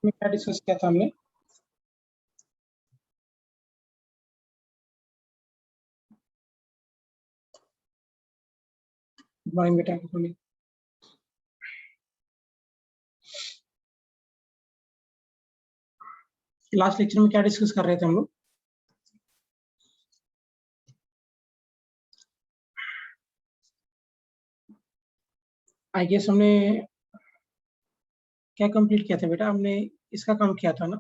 में क्या डिस्कस किया था हमने? गुड मॉर्निंग बेटा। Good morning. लास्ट लेक्चर में क्या डिस्कस कर रहे थे हम लोग? आई गेस हमने क्या कंप्लीट किया था बेटा? हमने इसका काम किया था ना,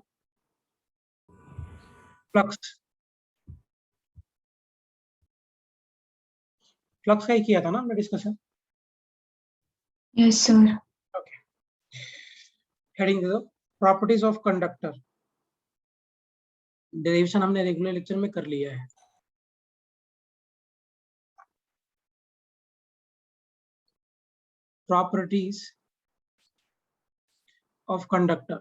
फ्लक्स। फ्लक्स का ही किया था ना हमने discussion? Yes sir. Okay. Heading दे दो, प्रॉपर्टीज ऑफ कंडक्टर। डेरिवेशन हमने रेगुलर लेक्चर में कर लिया है। Properties of conductor.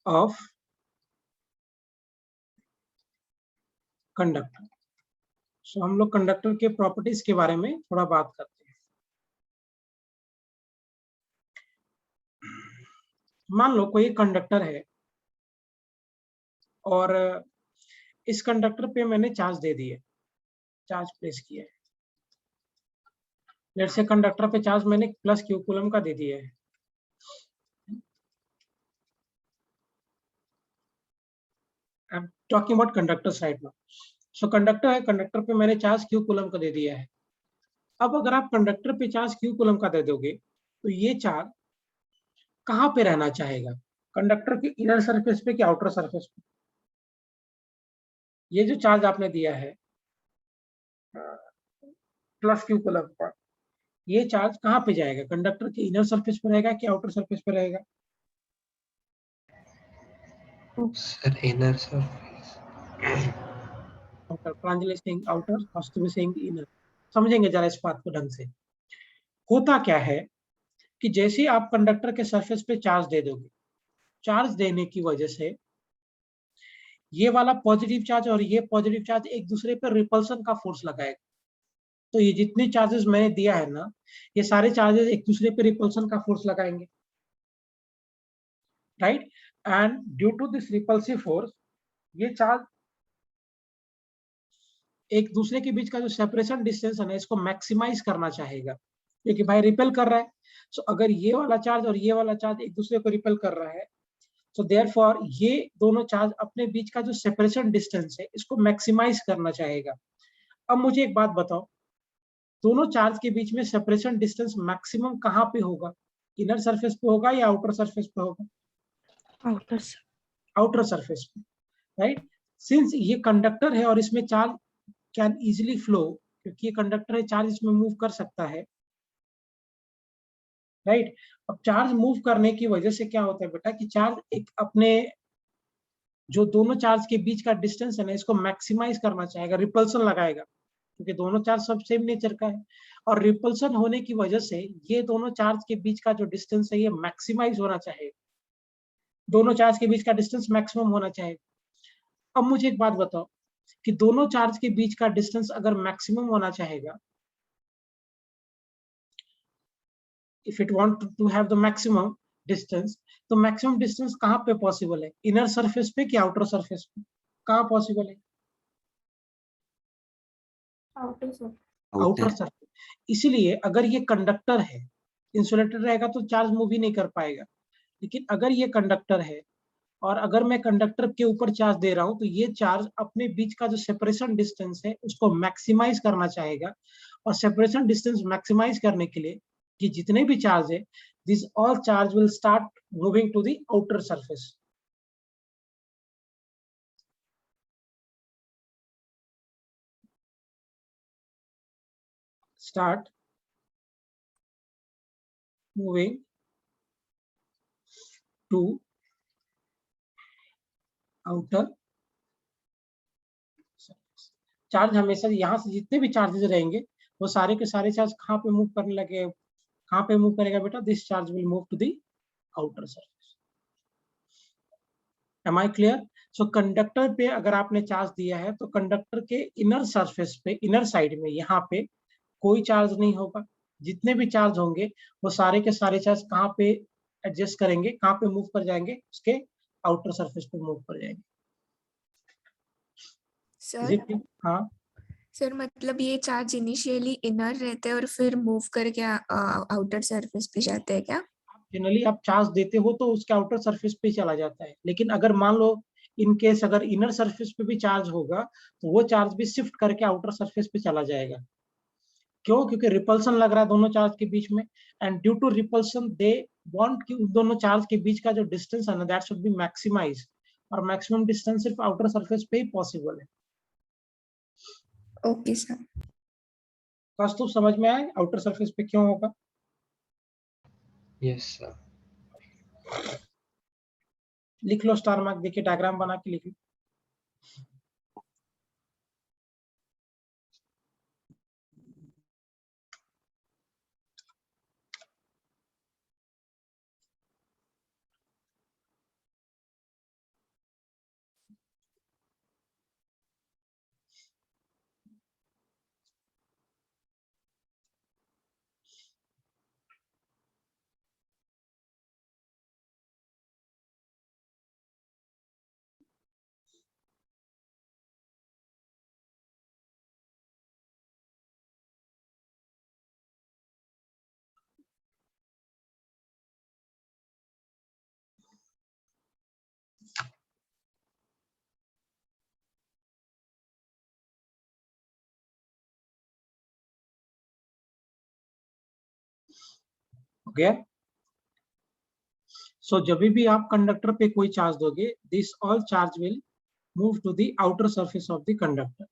Of conductor. So हम लोग कंडक्टर के प्रॉपर्टीज के बारे में थोड़ा बात करते हैं। मान लो कोई कंडक्टर है और इस कंडक्टर पे मैंने चार्ज दे दिए, चार्ज प्लेस किया है। लेट्स से कंडक्टर पे चार्ज मैंने प्लस क्यू कूलम का दे दिया है। आई am talking about conductors right now. So conductor है, कंडक्टर पे मैंने चार्ज क्यू कूलम का दे दिया है। अब अगर आप कंडक्टर पे चार्ज क्यू कूलम का दे दोगे तो ये चार्ज कहाँ पे रहना चाहेगा? कंडक्टर के इनर सरफेस पे कि आउटर सरफेस पे? ये जो चार्ज आपने दिया है प्लस क्यू कूलम का, ये चार्ज कहाँ पे जाएगा? कंडक्टर के इनर सरफेस पे रहेगा कि आउटर सरफेस पे रहेगा? Sir inner surface. Outer. Pranjali Singh outer, Kaustubh Singh inner. समझेंगे जरा इस बात को ढंग से। होता क्या है कि जैसे आप कंडक्टर के सरफेस पे चार्ज दे दोगे, चार्ज देने की वजह से ये वाला पॉजिटिव चार्ज और ये पॉजिटिव चार्ज एक दूसरे पर रिपल्सन का फोर्स लगाएगा। तो ये जितने चार्जेस मैंने दिया है ना, ये सारे चार्जेस एक दूसरे पे रिपल्सन का फोर्स लगाएंगे, right? And due to this repulsive force, ये चार्ज एक दूसरे के बीच का जो सेपरेशन डिस्टेंस है ना, इसको मैक्सिमाइज करना चाहेगा, क्योंकि भाई रिपेल कर रहा है। सो अगर ये वाला चार्ज और ये वाला चार्ज एक दूसरे को रिपेल कर रहा है, so therefore ये दोनों चार्ज अपने बीच का जो सेपरेशन डिस्टेंस है इसको मैक्सिमाइज करना चाहेगा। अब मुझे एक बात बताओ, दोनों चार्ज के बीच में सेपरेशन डिस्टेंस मैक्सिमम कहाँ पे होगा? इनर सरफेस पे होगा या आउटर सरफेस पे होगा? आउटर सरफेस पे, राइट? सिंस ये कंडक्टर है और इसमें चार्ज कैन इजिली फ्लो, क्योंकि ये कंडक्टर है, चार्ज इसमें मूव कर सकता है, राइट? अब चार्ज मूव करने की वजह से क्या होता है बेटा कि चार्ज एक अपने जो दोनों चार्ज के बीच का डिस्टेंस है ना, इसको मैक्सिमाइज करना चाहेगा, रिपल्सन लगाएगा, क्योंकि दोनों चार्ज सब सेम नेचर का है। और रिपल्सन होने की वजह से ये दोनों चार्ज के बीच का जो डिस्टेंस है ये मैक्सिमाइज होना चाहिए, दोनों चार्ज के बीच का डिस्टेंस मैक्सिमम होना चाहिए। अब मुझे एक बात बताओ कि दोनों चार्ज के बीच का डिस्टेंस अगर मैक्सिमम होना चाहेगा, if it want to have the maximum distance, तो मैक्सिमम डिस्टेंस कहाँ पे पॉसिबल है? इनर सरफेस पे कि आउटर सरफेस पे? कहाँ पॉसिबल है? Outer surface. इसलिए अगर ये कंडक्टर है, इंसुलेटेड रहेगा तो चार्ज मूव ही नहीं कर पाएगा। लेकिन अगर ये कंडक्टर है और अगर मैं कंडक्टर के ऊपर चार्ज दे रहा हूं, तो ये चार्ज अपने बीच का जो सेपरेशन डिस्टेंस है उसको मैक्सिमाइज करना चाहेगा। और सेपरेशन डिस्टेंस मैक्सिमाइज करने के लिए कि जितने भी चार्ज है, this all charge will start moving to the outer surface. Start moving to outer. Charge हमेशा यहाँ से जितने भी चार्जेस रहेंगे वो सारे के सारे चार्ज कहाँ पे मूव करने लगे? कहाँ पे मूव करेगा बेटा? This charge will move to the outer surface. Am I clear? So conductor पे अगर आपने चार्ज दिया है तो कंडक्टर के इनर सरफेस पे, इनर साइड में यहाँ पे कोई चार्ज नहीं होगा। जितने भी चार्ज होंगे वो सारे के सारे चार्ज कहाँ पे एडजस्ट करेंगे, कहाँ पे मूव कर जाएंगे, उसके आउटर सरफेस पे मूव कर जाएंगे। सर हाँ सर मतलब ये चार्ज इनिशियली इनर रहते हैं और फिर मूव करके आउटर सरफेस पे जाते हैं क्या? जनरली आप चार्ज देते हो तो उसके आउटर सरफेस पे चला जाता है, लेकिन अगर मान लो इन केस अगर इनर सरफेस पे भी चार्ज होगा तो वो चार्ज भी शिफ्ट करके आउटर सरफेस पे चला जाएगा। क्यों? क्योंकि रिपल्सन लग रहा है दोनों चार्ज के बीच में, and due to repulsion they want कि उन दोनों चार्ज के बीच का जो डिस्टेंस है ना दैट शुड बी मैक्सिमाइज, और मैक्सिमम डिस्टेंस सिर्फ आउटर सरफेस पे ही पॉसिबल है। Okay sir. कौस्तुभ समझ में आया आउटर सरफेस पे क्यों होगा? Yes, sir. लिख लो स्टार मार्क देके, डायग्राम बना के लिख लो। हो गया? सो जब भी आप कंडक्टर पे कोई चार्ज दोगे, this all charge will move to the outer surface of the conductor.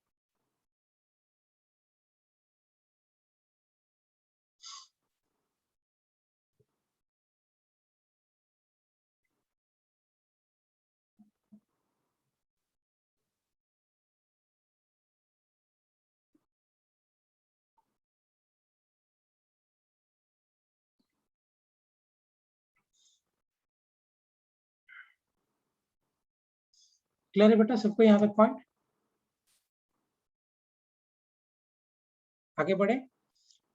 Clear है बेटा सबको यहाँ तक पॉइंट? आगे बढ़े।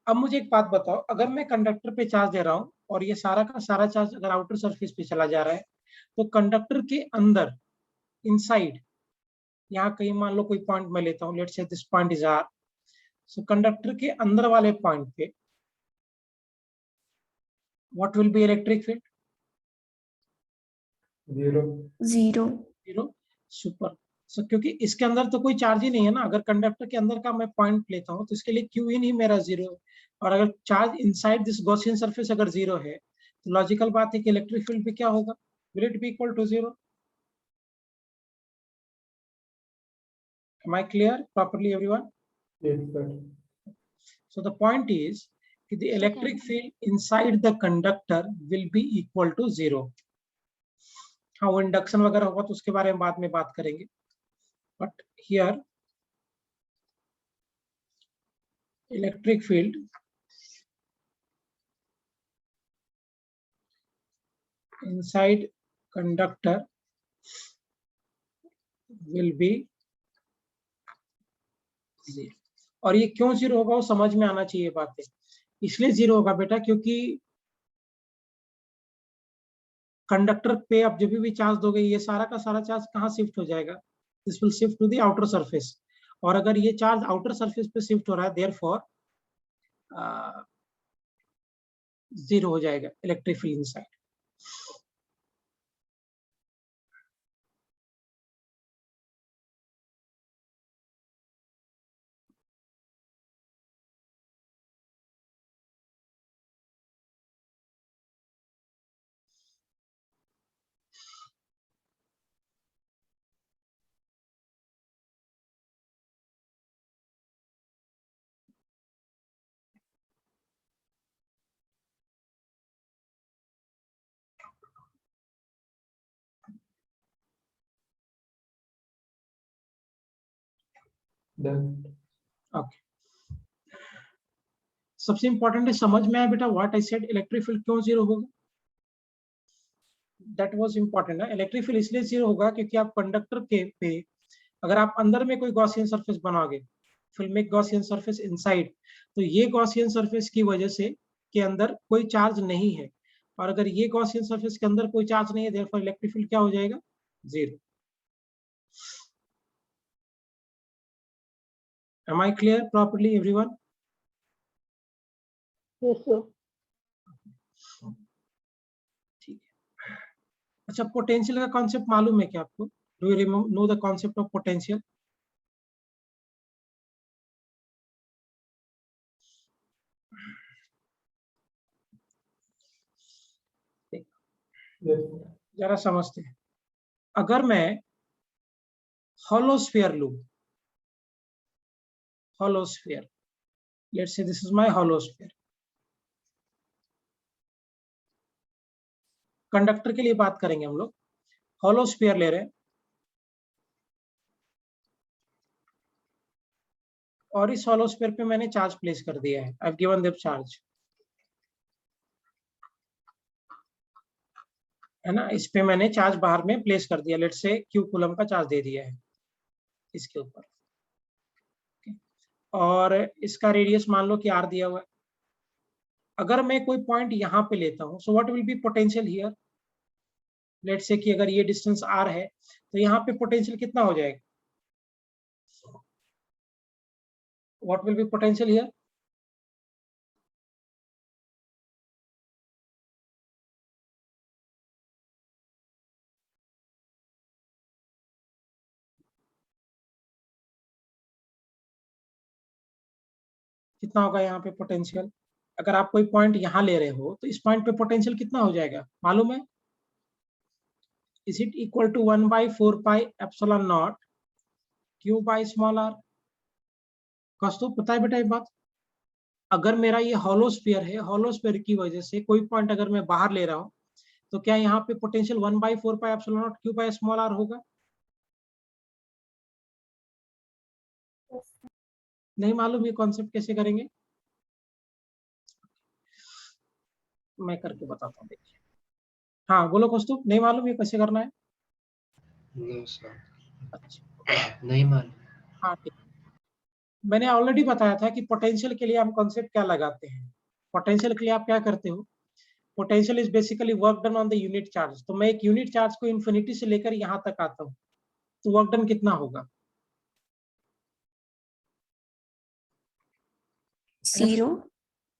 अब मुझे एक बात बताओ, अगर मैं कंडक्टर पे चार्ज दे रहा हूँ और ये सारा का सारा चार्ज अगर आउटर सरफेस पे चला जा रहा है, तो कंडक्टर के अंदर इनसाइड, यहाँ कहीं मान लो कोई पॉइंट मैं लेता हूँ, let's say this point is R. So conductor के अंदर वाले पॉइंट पे what will be electric field? Zero. Zero. Zero. Super. So क्योंकि इसके अंदर तो कोई चार्ज ही नहीं है ना, अगर कंडक्टर के अंदर का मैं पॉइंट लेता हूँ तो इसके लिए क्यू इन ही मेरा जीरो है, और अगर charge inside this Gaussian surface अगर जीरो है तो लॉजिकल बात है कि इलेक्ट्रिक फील्ड भी क्या होगा? Will it be equal to zero? Am I clear properly, everyone? Yes, sir. So the point is that the electric field inside the conductor will be equal to zero. हाँ वो induction वगैरह होगा तो उसके बारे में बाद में बात करेंगे, but here electric field inside conductor will be zero. और ये क्यों जीरो होगा वो समझ में आना चाहिए बातें। इसलिए जीरो होगा बेटा क्योंकि कंडक्टर पे आप जब भी चार्ज दोगे ये सारा का सारा चार्ज कहाँ शिफ्ट हो जाएगा? This will shift to the outer surface, और अगर ये चार्ज आउटर सरफेस पे शिफ्ट हो रहा है देयरफॉर जीरो हो जाएगा electric field inside. Done. Okay, सबसे इंपॉर्टेंट है समझ में आया बेटा what I said, electric field क्यों जीरो होगा? दैट वाज इंपॉर्टेंट है। इलेक्ट्रिक फील्ड इसलिए जीरो होगा क्योंकि आप कंडक्टर के पे अगर आप अंदर में कोई गॉसियन सरफेस बनाओगे will make Gaussian surface inside. तो ये गॉसियन सरफेस की वजह से के अंदर कोई चार्ज नहीं है, और अगर ये गॉसियन सरफेस के अंदर कोई चार्ज नहीं है, देयरफॉर इलेक्ट्रिक फील्ड क्या हो जाएगा? 0। Am I clear properly, everyone? Yes, sir. ठीक है। अच्छा, पोटेंशियल का कॉन्सेप्ट मालूम है क्या आपको? Do you know the concept of potential? Yes. जरा समझते हैं। अगर मैं hollow sphere लूं, hollow sphere, let's say this is my hollow sphere, conductor के लिए बात करेंगे हम लोग। hollow sphere ले रहे हैं और इस hollow sphere पे मैंने चार्ज प्लेस कर दिया है। I've given them charge, है ना। इस पे मैंने चार्ज बाहर में प्लेस कर दिया, लेट्स से Q कूलम का चार्ज दे दिया है इसके ऊपर, और इसका रेडियस मान लो कि R दिया हुआ है। अगर मैं कोई पॉइंट यहाँ पे लेता हूँ, so what will B potential here? Let's say कि अगर ये डिस्टेंस R है, तो यहाँ पे पोटेंशियल कितना हो जाएगा? What will B potential here? कितना होगा यहाँ पे पोटेंशियल? अगर आप कोई पॉइंट यहाँ ले रहे हो, तो इस पॉइंट पे पोटेंशियल कितना हो जाएगा मालूम है? Is it equal to 1/4 pi epsilon not Q by small r? कस्तो पता है बेटा एक बात, अगर मेरा ये हॉलो स्फीयर है, हॉलो स्फीयर की वजह से कोई पॉइंट अगर मैं बाहर ले रहा हूँ, तो क्या यहाँ पे potential 1/4 pi epsilon not Q by small r होगा? नहीं मालूम ये कॉन्सेप्ट कैसे करेंगे? मैं करके बताता हूँ, देखिए। हाँ बोलो कौस्तुभ, नहीं मालूम ये कैसे करना है? नो सर, अच्छा, नहीं मालूम। हाँ ठीक। मैंने ऑलरेडी बताया था कि पोटेंशियल के लिए हम कॉन्सेप्ट क्या लगाते हैं। पोटेंशियल के लिए आप क्या करते हो? Potential is basically work done on the unit charge. तो मैं एक यूनिट चार्ज को इन्फिनिटी से लेकर यहाँ तक आता हूँ, तो वर्क डन कितना होगा? 0।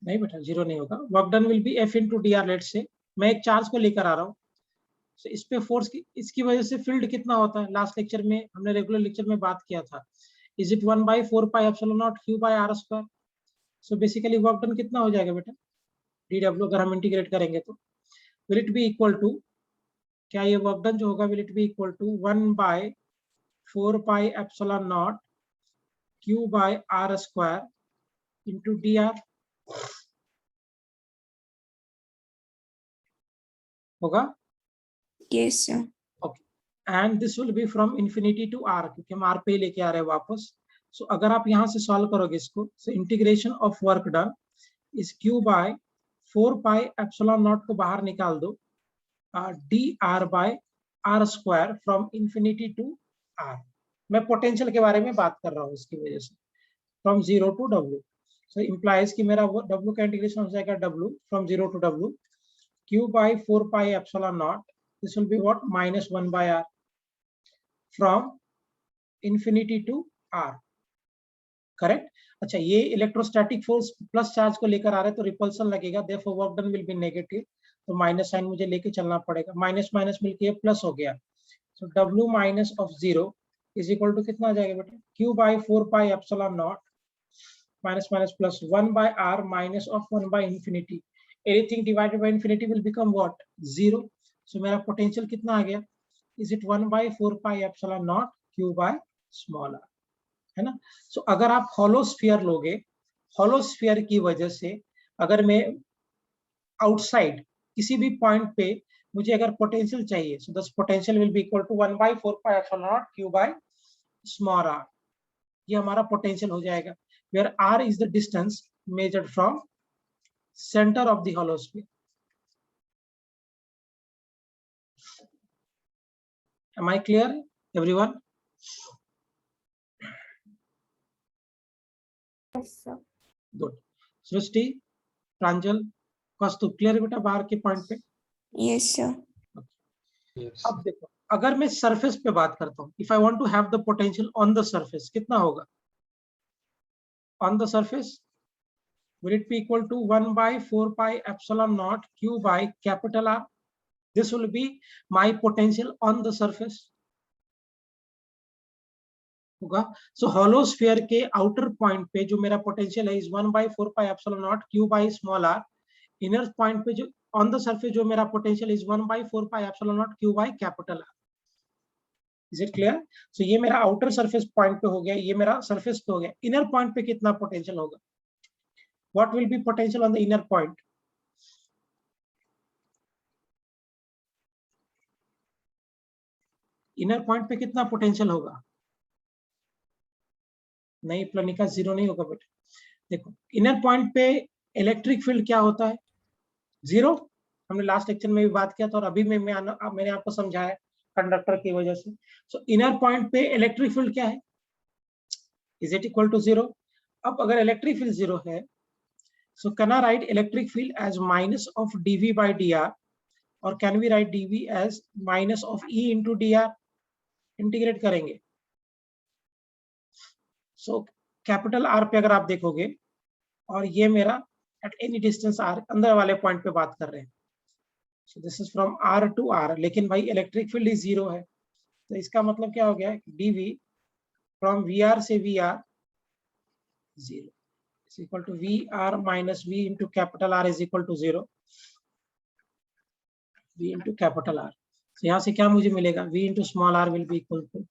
नहीं बेटा, 0 नहीं होगा। Work done will be F into dr। Late से मैं एक चार्ज को लेकर आ रहा हूँ, तो इस पे फोर्स की, इसकी वजह से फील्ड कितना होता है? लास्ट लेक्चर में हमने रेगुलर लेक्चर में बात किया था। Is it 1/4 pi epsilon not Q by R square? So basically work done कितना हो जाएगा बेटा? dw अगर हम इंटीग्रेट करेंगे तो will it be equal to, क्या ये वर्क डन जो होगा will it be equal to 1/4 pi epsilon not Q by R square into dr होगा? Yes, sir. And this will be from infinity to R, क्योंकि हम R पे लेके आ रहे हैं वापस। सो अगर आप यहाँ से सॉल्व करोगे इसको, so integration of work done is Q by 4 pi epsilon not को बाहर निकाल दो, dr by R square from infinity to R। मैं पोटेंशियल के बारे में बात कर रहा हूँ इसकी वजह से, from 0 to W। So implies कि मेरा W का इंटीग्रेशन हो जाएगा W from 0 to W, Q by 4 pi epsilon not, this will be what? -1 by R from infinity to R, correct. अच्छा, ये इलेक्ट्रोस्टैटिक फोर्स प्लस चार्ज को लेकर आ रहे हैं, तो रिपल्सन लगेगा, therefore work done will B negative. तो minus sign मुझे लेके चलना पड़ेगा, माइनस माइनस मिलके प्लस हो गया। So W minus of 0 is equal to कितना आ जाएगा बेटा? Q by 4 pi epsilon not minus minus plus 1 by R minus of 1 by infinity. Anything divided by infinity will become what? 0। So मेरा potential कितना आ गया? Is it 1/4 pi epsilon not Q by small r, है ना। So अगर आप hollow sphere लोगे, hollow sphere की वजह से अगर मैं आउटसाइड किसी भी पॉइंट पे मुझे अगर पोटेंशियल चाहिए, so this potential will be equal to 1/4 pi epsilon not Q by small r। ये हमारा पोटेंशियल हो जाएगा, where r is the distance measured from center of the hollow sphere. Am I clear, everyone? Yes, sir. Good. Srishti, Pranjal, Kaustubh, clear बेटा बाहर के point पे? Yes, sir. Yes. अब देखो, अगर मैं सरफेस पे बात करता हूँ, if I want to have the potential on the surface, कितना होगा on the surface? will it be equal to 1 by 4 pi epsilon naught q by capital R? This will be my potential on the surface होगा। सो hollow sphere के outer point पे जो मेरा potential है is 1 by 4 pi epsilon naught q by small r। Inner point पे जो on the surface जो मेरा potential is 1 by 4 pi epsilon naught q by capital R। Is it clear? So ये मेरा आउटर सरफेस पॉइंट पे हो गया, ये मेरा सरफेस पे हो गया। इनर पॉइंट पे कितना पोटेंशियल होगा? What will B potential on the inner point? Inner point पे कितना पोटेंशियल होगा? नहीं प्लनिका, जीरो नहीं होगा बेटा। देखो इनर पॉइंट पे इलेक्ट्रिक फील्ड क्या होता है? जीरो। हमने लास्ट लेक्चर में भी बात किया था और अभी मैंने आपको समझाया कंडक्टर की वजह से। सो इनर पॉइंट पे इलेक्ट्रिक फील्ड क्या है? Is it equal to zero? अब अगर इलेक्ट्रिक फील्ड जीरो है, so can I write electric field as minus of dv by d r, और can we write dv as minus of E into d r? Integrate करेंगे। So capital R पे अगर आप देखोगे, और ये मेरा एट एनी डिस्टेंस आर, अंदर वाले पॉइंट पे बात कर रहे हैं। So this is from R to R, लेकिन भाई इलेक्ट्रिक फील्ड ही जीरो है, तो इसका मतलब क्या हो गया? डीवी फ्रॉम वी आर से V R zero is equal to V R minus V into capital R is equal to zero, V into capital R. तो यहाँ से क्या मुझे मिलेगा? V into small R will be equal to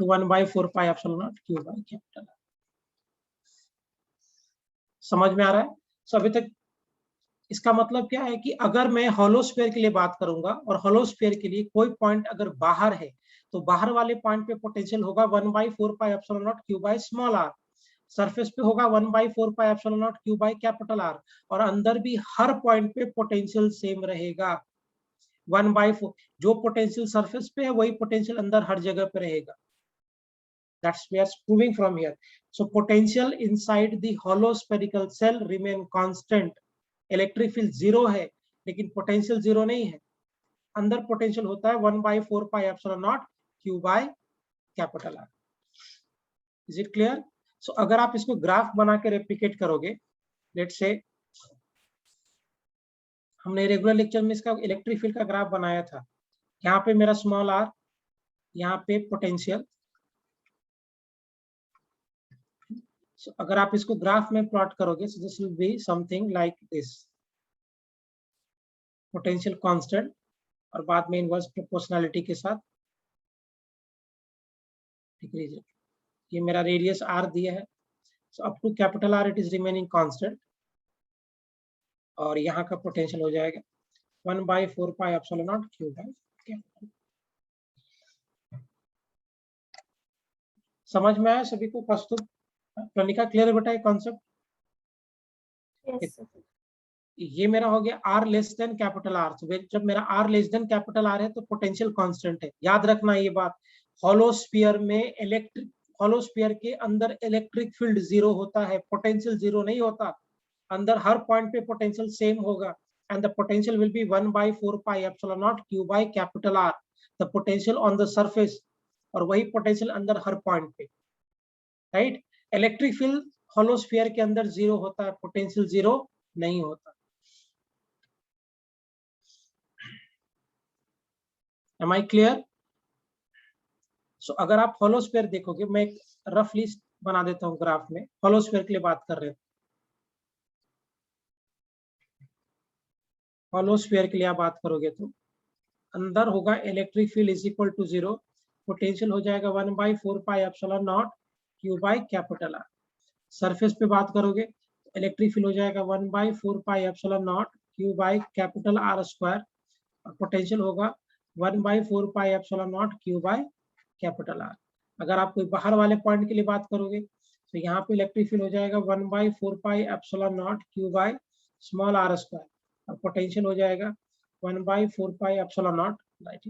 1 by 4 pi epsilon naught q by capital R। समझ में आ रहा है? सो अभी तक इसका मतलब क्या है कि अगर मैं हॉलो स्फीयर के लिए बात करूंगा, और हॉलो स्फीयर के लिए कोई पॉइंट अगर बाहर है, तो बाहर वाले पॉइंट पे पोटेंशियल होगा 1 by 4 pi epsilon naught q by small r। Surface पे होगा 1 by 4 pi epsilon naught q by capital R, और अंदर भी हर पॉइंट पे पोटेंशियल सेम रहेगा 1 by 4। जो पोटेंशियल सरफेस पे है वही पोटेंशियल अंदर हर जगह पे रहेगा। That's we are proving from here. So potential inside the hollow spherical cell remain constant. Electric field zero है, लेकिन potential zero नहीं है। अंदर potential होता है 1 by 4 pi epsilon naught q by capital R। Is it clear? So अगर आप इसको ग्राफ बना के रेप्लिकेट करोगे, let's say हमने रेगुलर लेक्चर में इसका इलेक्ट्रिक फील्ड का ग्राफ बनाया था। यहाँ पे मेरा स्मॉल r, यहाँ पे पोटेंशियल। So, अगर आप इसको ग्राफ में प्लॉट करोगे, so this will be something like this, potential constant, और बाद में इनवर्स प्रोपोर्शनलिटी के साथ डिक्रीज। ये मेरा रेडियस r दिया है, so up to capital R it is remaining constant, और यहाँ का पोटेंशियल हो जाएगा 1 by 4 pi epsilon naught q by capital। समझ में आया सभी को? कौस्तुभ, प्रणिका, क्लियर है बेटा ये कॉन्सेप्ट? Yes, sir. ये मेरा हो गया r less then capital R। तो जब मेरा r less then capital R है तो पोटेंशियल कांस्टेंट है। याद रखना ये बात। हॉलो स्फीयर में हॉलो स्फीयर के अंदर इलेक्ट्रिक फील्ड जीरो होता है, पोटेंशियल जीरो नहीं होता। अंदर हर पॉइंट पे पोटेंशियल सेम होगा, and the potential will B 1 by 4 pi epsilon naught q by capital R, the potential on the surface, और वही पोटेंशियल अंदर हर पॉइंट पे, right? Electric field hollow sphere के अंदर जीरो होता है, पोटेंशियल जीरो नहीं होता। Am I clear? So अगर आप हॉलो स्फीयर देखोगे, मैं एक रफली बना देता हूँ ग्राफ में, हॉलो स्फीयर के लिए बात कर रहे हैं। हॉलो स्फीयर के लिए आप बात करोगे तो अंदर होगा electric field is equal to zero, potential हो जाएगा 1 by 4 pi epsilon naught q by capital R। Surface पे बात करोगे तो इलेक्ट्रिक फील्ड हो जाएगा 1 by 4 pi epsilon naught q by capital R square, और पोटेंशियल होगा 1 by 4 pi epsilon naught q by capital R। अगर आप कोई बाहर वाले पॉइंट के लिए बात करोगे तो यहाँ पे इलेक्ट्रिक फील्ड हो जाएगा 1 by 4 pi epsilon naught q by small r square, और पोटेंशियल हो जाएगा 1 by 4 pi epsilon naught, right?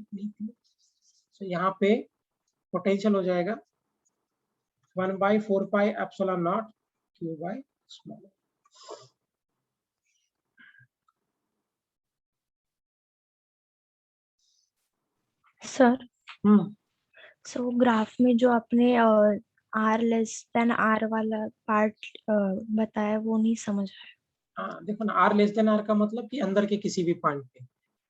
So यहाँ पे पोटेंशियल हो जाएगा 1/4 pi epsilon naught q by small r. Sir so graph में जो आपने आर लेस देन आर वाला पार्ट बताया वो नहीं समझ आया। हाँ देखो ना, r लेस देन r का मतलब कि अंदर के किसी भी पॉइंट पे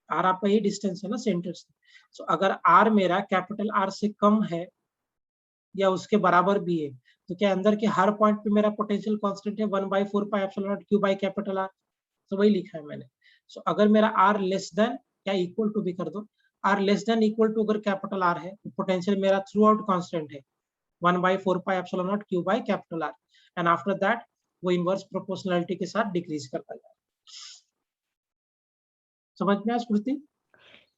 r आपका ये डिस्टेंस है ना सेंटर से। सो अगर r मेरा कैपिटल R से कम है या उसके बराबर भी है तो क्या अंदर के हर पॉइंट पे मेरा पोटेंशियल कांस्टेंट है 1/4 pi epsilon not q by capital R। तो वही लिखा है मैंने। सो अगर मेरा r लेस देन या इक्वल टू भी कर दो, r less than equal to अगर कैपिटल R है तो पोटेंशियल मेरा थ्रू आउट कांस्टेंट है 1/4 pi epsilon not q by capital R and after that वो इनवर्स प्रोपोर्शनलिटी के साथ डिक्रीज करता जाए। समझ में आया स्मृति?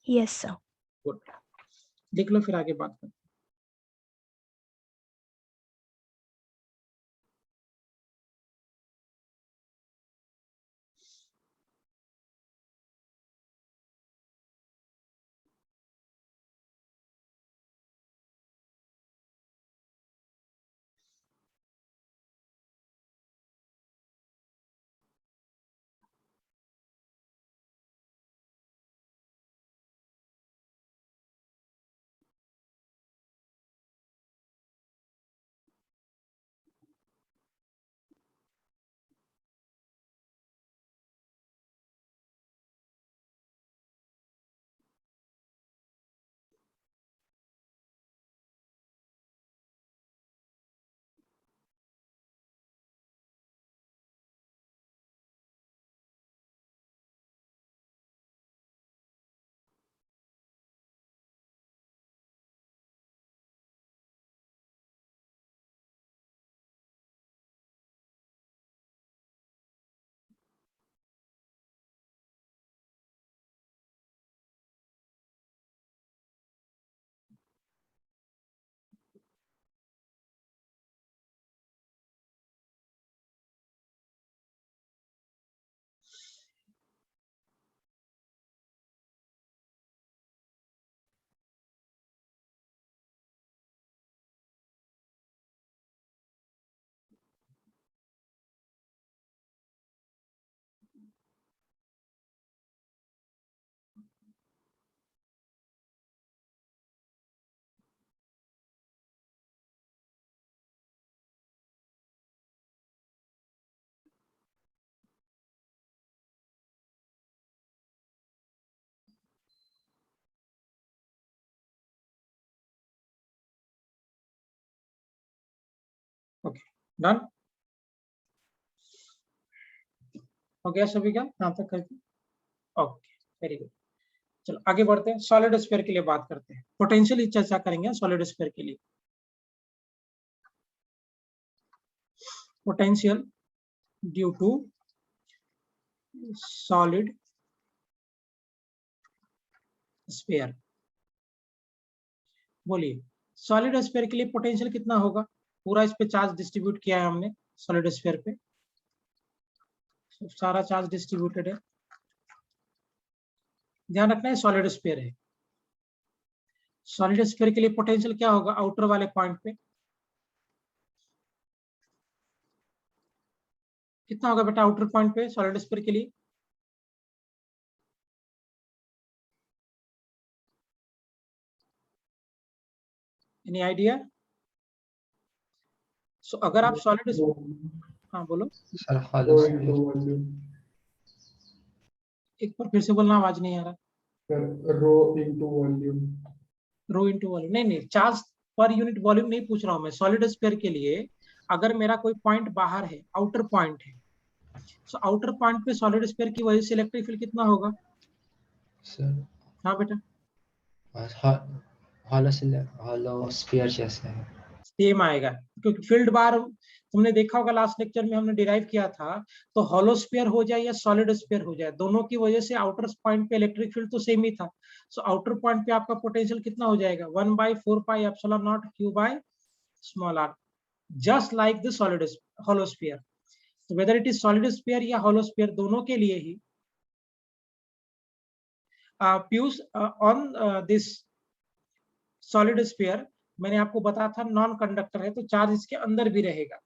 Yes sir. गुड, लिख लो फिर आगे बात करते हैं। ओके डन हो गया सभी का यहाँ तक करके? Okay very good. चलो आगे बढ़ते हैं, सॉलिड स्फीयर के लिए बात करते हैं। पोटेंशियल चर्चा करेंगे सॉलिड स्फीयर के लिए। Potential due to solid sphere. बोलिए सॉलिड स्फीयर के लिए पोटेंशियल कितना होगा? पूरा इस पे चार्ज डिस्ट्रीब्यूट किया है हमने सॉलिड स्फीयर पे, सारा चार्ज डिस्ट्रीब्यूटेड है। ध्यान रखना है सॉलिड स्फीयर है। सॉलिड स्फीयर के लिए पोटेंशियल क्या होगा आउटर वाले पॉइंट पे? कितना होगा बेटा आउटर पॉइंट पे सॉलिड स्फीयर के लिए? Any idea? सो अगर आप सॉलिड, हाँ बोलो सर hollow रो sphere इनटू वॉल्यूम। एक बार फिर से बोलना, आवाज नहीं आ रहा। सर रो इनटू वॉल्यूम। रो इनटू वॉल्यूम नहीं, चार्ज पर यूनिट वॉल्यूम नहीं पूछ रहा हूं मैं। सॉलिड स्फीयर के लिए अगर मेरा कोई पॉइंट बाहर है, आउटर पॉइंट है, सो आउटर पॉइंट पे सॉलिड स्फीयर की वजह से इलेक्ट्रिक फील्ड कितना होगा? सर हाँ बेटा hollow sphere जैसे है। सेम आएगा क्योंकि फील्ड बार तुमने देखा होगा लास्ट लेक्चर में हमने डिराइव किया था, तो हॉलो स्फीयर हो जाए या सॉलिड स्फीयर हो जाए, दोनों की वजह से आउटर पॉइंट पे इलेक्ट्रिक फील्ड तो सेम ही था। सो आउटर पॉइंट पे आपका पोटेंशियल कितना हो जाएगा? 1/4 pi epsilon not q by small r, just like the solid hollow sphere. तो whether it is solid sphere या हॉलो स्फीयर, दोनों के लिए ही Piyush on this solid sphere मैंने आपको बताया था नॉन कंडक्टर है तो चार्ज इसके अंदर भी रहेगा,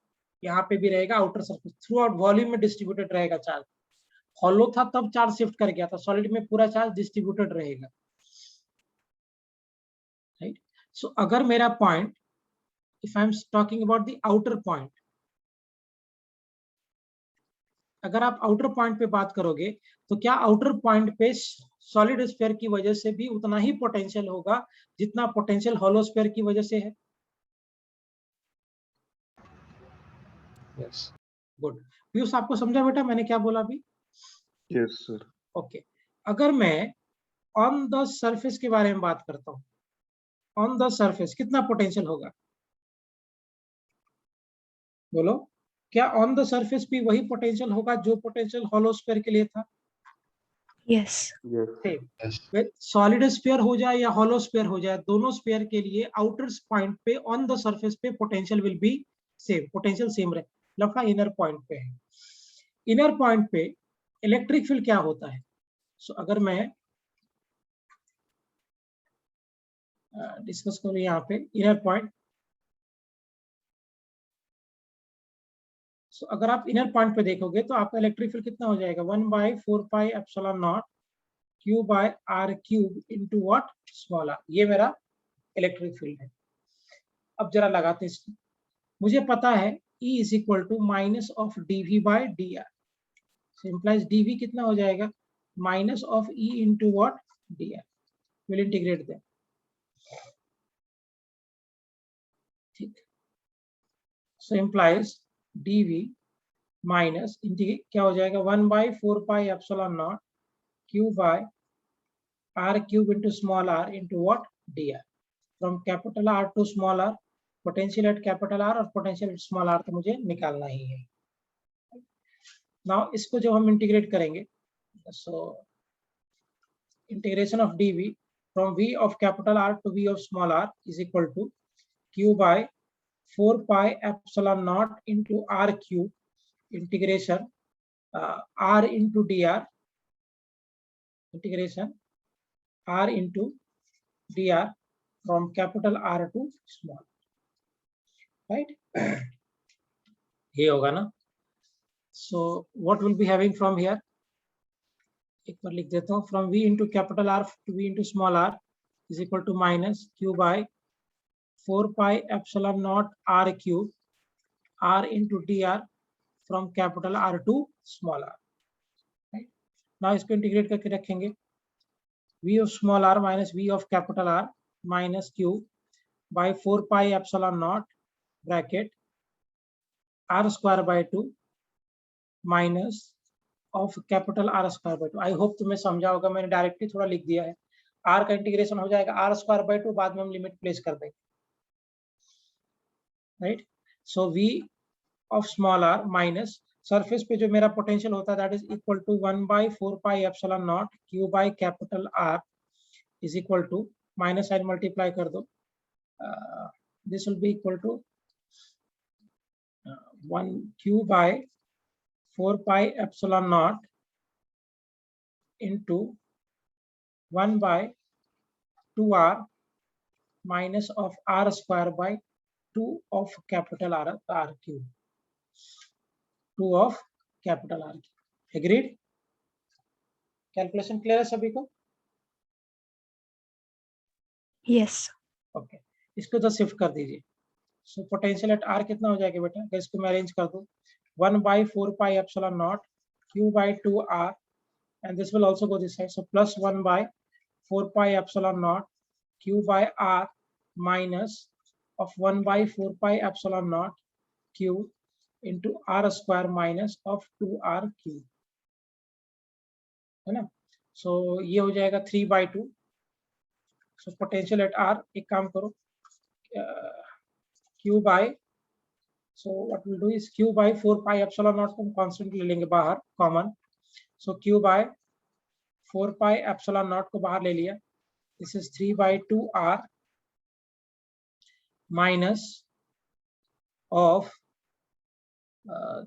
यहाँ पे भी रहेगा, outer surface through out volume में डिस्ट्रीब्यूटेड रहेगा चार्ज। हॉलो था तब चार्ज शिफ्ट कर गया था, सॉलिड में पूरा चार्ज डिस्ट्रीब्यूटेड रहेगा, राइट। सो अगर मेरा point, if I am talking about the outer point, अगर आप आउटर पॉइंट पे बात करोगे तो क्या आउटर पॉइंट पे सॉलिड स्फीयर की वजह से भी उतना ही पोटेंशियल होगा जितना पोटेंशियल हॉलो स्फीयर की वजह से है? Yes. गुड। पीयूष आपको समझा बेटा मैंने क्या बोला अभी? Yes, sir. ओके। अगर मैं ऑन द सरफेस के बारे में बात करता हूँ, ऑन द सरफेस कितना पोटेंशियल होगा? बोलो, क्या ऑन द सरफेस भी वही पोटेंशियल होगा जो पोटेंशियल हॉलो स्फीयर के लिए था? Yes. Yes. Same. Yes. Solid sphere हो जाए या हॉलो स्फीयर हो जाए, दोनों स्फीयर के लिए आउटर पॉइंट पे ऑन द सरफेस पे potential will B same, potential same रहे। लफड़ा इनर पॉइंट पे है। इनर पॉइंट पे इलेक्ट्रिक फील्ड क्या होता है? सो अगर मैं डिस्कस करूं यहाँ पे इनर पॉइंट, सो अगर आप इनर पॉइंट पे देखोगे तो आपका इलेक्ट्रिक फील्ड कितना हो जाएगा? 1/4 pi epsilon not Q by R cube into what? Small r। ये मेरा इलेक्ट्रिक फील्ड है। अब जरा लगाते हैं इसको। मुझे पता है E is equal to minus of dV by dr, so implies dV कितना हो जाएगा? Minus of E into what? dr। Will integrate दें, ठीक। सो implies dV माइनस इंटीग्रेट क्या हो जाएगा? 1/4 pi epsilon not Q by R cube into small r into what? dr। From capital R to small r, potential at capital R और potential at small r तो मुझे निकालना ही है। Now इसको जब हम इंटीग्रेट करेंगे, so integration of dV from V of capital R to V of small r is equal to Q by 4 pi epsilon naught into R cube integration R into dr, integration R into dr from capital R to small, right? ये होगा ना? So what will be having from here? एक बार लिख देता हूँ, from V into capital R to V into small r is equal to minus Q by 4 pi epsilon naught R cube R into dr from capital R to small r, right? Now इसको integrate करके रखेंगे, V of small r minus V of capital R minus Q by 4 pi epsilon naught bracket R square by 2 minus of capital R square by 2। I hope तुम्हें समझा होगा, मैंने directly थोड़ा लिख दिया है। R का इंटीग्रेशन हो जाएगा R स्क्वायर बाय 2, बाद में हम लिमिट प्लेस कर देंगे, right. So V of small r minus surface पे जो मेरा पोटेंशियल होता है that is equal to 1/4 pi epsilon not Q by capital R is equal to, minus sign multiply कर दो, this will be equal to 1 Q by 4 pi epsilon naught into 1 by 2r minus of r square by 2 of capital R cube, 2 of capital R cube। Agreed? Calculation clear है सभी को? Yes. Okay, इसको तो shift कर दीजिए। सो potential eight R कितना हो जाएगा बेटा? अगर इसको मैं अरेंज कर दूं, 1/4 pi epsilon naught Q by 2r, and this will also go this side, so plus 1/4 pi epsilon naught Q by R minus of 1/4 pi epsilon naught Q into R square minus of 2r cube, है ना? सो ये हो जाएगा 3/2। सो potential eight R, एक काम करो, Q by, so what we'll do is Q by 4 pi epsilon naught को हम कांस्टेंट ले लेंगे बाहर common, so Q by 4 pi epsilon naught को बाहर ले लिया, this is 3/2r minus of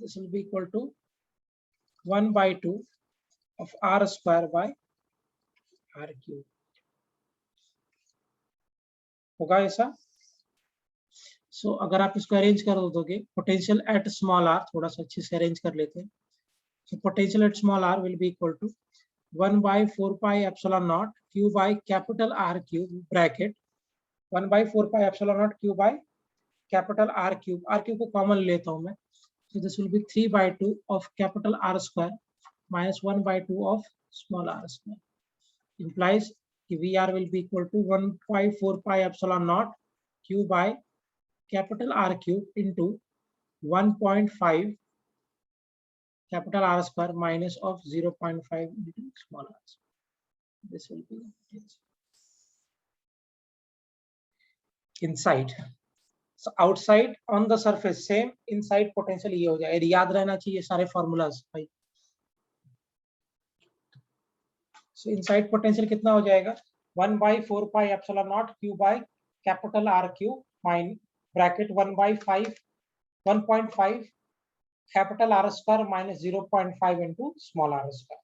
this will be equal to 1/2 of r square by r cube, होगा ऐसा? सो अगर आप इसको अरेंज कर दोगे, पोटेंशियल एट स्मॉल आर, थोड़ा सा अच्छे से अरेंज कर लेते हैं। So potential at small R will be equal to 1/4 pi epsilon naught q by capital R cube bracket 1/4 pi epsilon naught q by capital R cube को common लेता हूं मैं, so this will be 3/2 of capital R square minus 1/2 of small r square, implies कि VR will be equal to 1/4 pi epsilon naught q by capital R cube into 1.5 capital R square minus of 0.5 into small r. This will be inside. So outside on the surface same, inside potential ये हो जाएगा। याद रहना चाहिए सारे formulas भाई। So inside potential कितना हो जाएगा? 1/4 pi epsilon naught q by capital R cube minus bracket 1.5 capital R square minus 0.5 into small r square.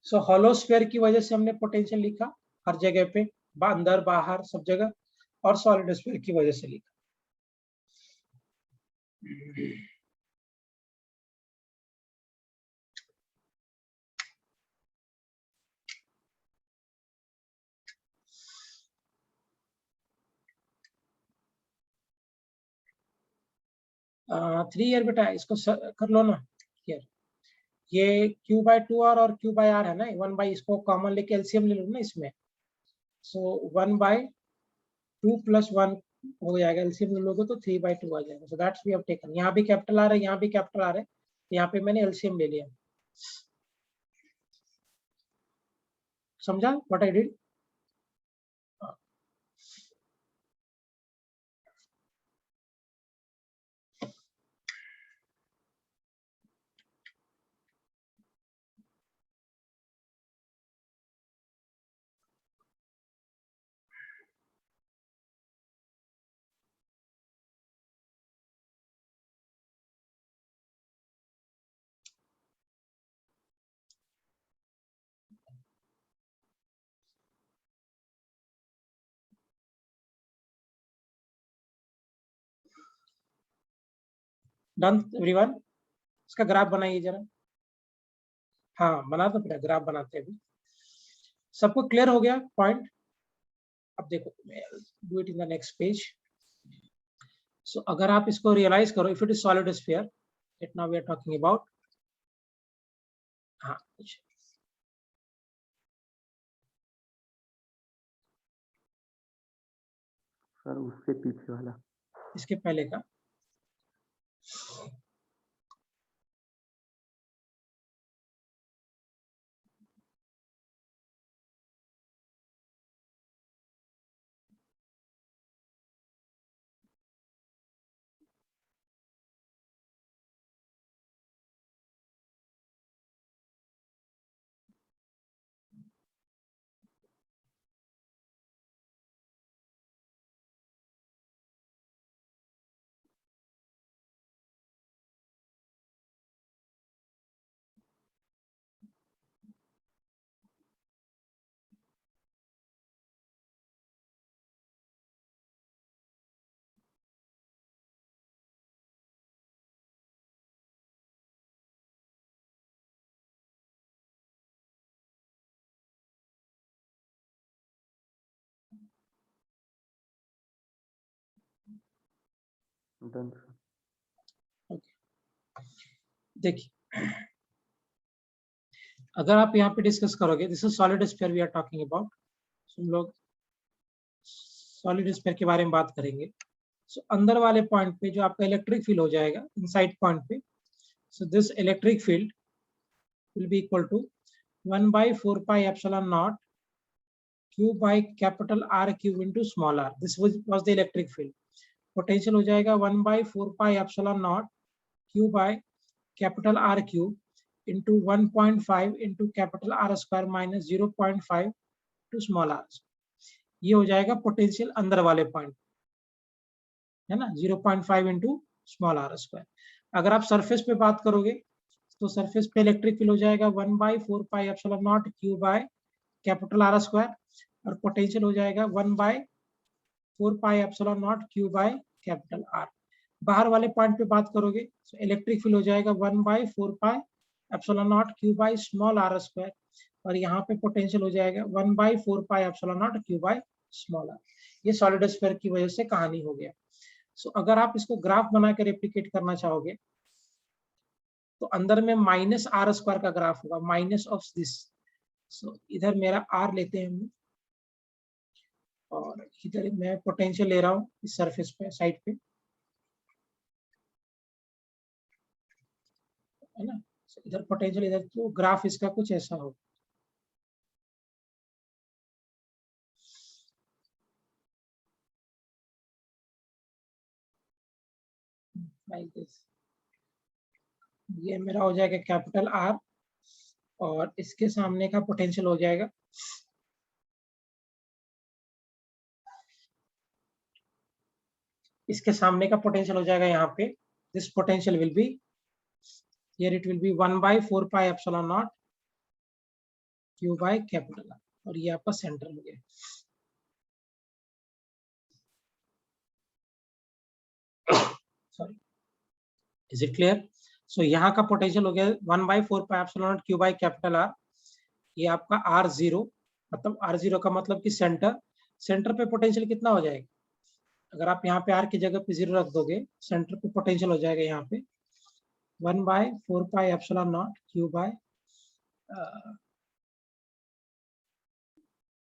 So hollow sphere की वजह से हमने पोटेंशियल लिखा हर जगह पे, अंदर बाहर सब जगह, और सॉलिड स्फीयर की वजह से लिखा। थ्री ईयर बेटा इसको कर लो ना। हियर ये q/2r और q/r है ना, 1 इसको कॉमन लेके एलसीएम ले लो ना इसमें। सो 1/2 + 1 हो जाएगा, एलसीएम ले लोगे तो 3/2 आ जाएगा। So that's we have taken, यहाँ भी कैपिटल आर है, यहाँ भी कैपिटल आर है, यहाँ पे मैंने एलसीएम ले लिया। समझा what I did? Done everyone? इसका ग्राफ बनाइए जरा। हाँ बना दो बेटा, ग्राफ बनाते हैं अभी। सबको क्लियर हो गया पॉइंट? अब देखो do it in the next page. So अगर आप इसको रियलाइज करो, if it is solid sphere, it now we are talking about, हाँ सर उससे पीछे वाला, इसके पहले का डन सर। देखिए अगर आप यहाँ पे डिस्कस करोगे, this is solid sphere we are talking about, हम लोग सॉलिड स्फीयर के बारे में बात करेंगे। सो अंदर वाले पॉइंट पे जो आपका इलेक्ट्रिक फील्ड हो जाएगा इनसाइड पॉइंट पे, so this electric field will be equal to 1/4 pi epsilon naught q by capital R cube into small r. This was the electric field. Potential हो जाएगा 1/4 pi epsilon naught q by capital R cube into 1.5 into capital R square minus 0.5 to small r. ये हो जाएगा potential अंदर वाले point है ना, 0.5 into small r square. अगर आप सरफेस पे बात करोगे तो सरफेस पे इलेक्ट्रिक फील्ड हो जाएगा 1/4πε0 q by capital R square, और पोटेंशियल हो जाएगा 1/4πε0 क्यू बाय कैपिटल आर। बाहर वाले पॉइंट पे बात करोगे तो इलेक्ट्रिक फील्ड हो जाएगा 1/4πε0 q by small r square, और यहाँ पे पोटेंशियल हो जाएगा 1/4πε0 क्यू बाय स्मॉल आर। ये सॉलिड स्फीयर की वजह से कहानी हो गया। सो अगर आप इसको ग्राफ बना कर रेप्लिकेट करना चाहोगे तो अंदर में माइनस आर स्क्वायर का ग्राफ होगा, माइनस ऑफ दिस। सो इधर मेरा आर लेते हैं हम, और इधर मैं पोटेंशियल ले रहा हूँ इस सरफेस पे साइड पे, है ना। इधर पोटेंशियल, इधर, तो ग्राफ इसका कुछ ऐसा होगा। लाइक दिस, ये मेरा हो जाएगा कैपिटल आर, और इसके सामने का पोटेंशियल हो जाएगा यहाँ पे, this potential will be, here it will be 1/4πε0 q by capital R, और ये आपका सेंटर हो गया। Sorry, is it clear? So यहाँ का पोटेंशियल हो गया 1/4πε0 क्यू बाय कैपिटल आर। ये आपका R0, मतलब R0 का मतलब कि सेंटर पे पोटेंशियल कितना हो जाएगा? अगर आप यहाँ पे R की जगह पे 0 रख दोगे, सेंटर पे पोटेंशियल हो जाएगा यहाँ पे 1/4πε0 q by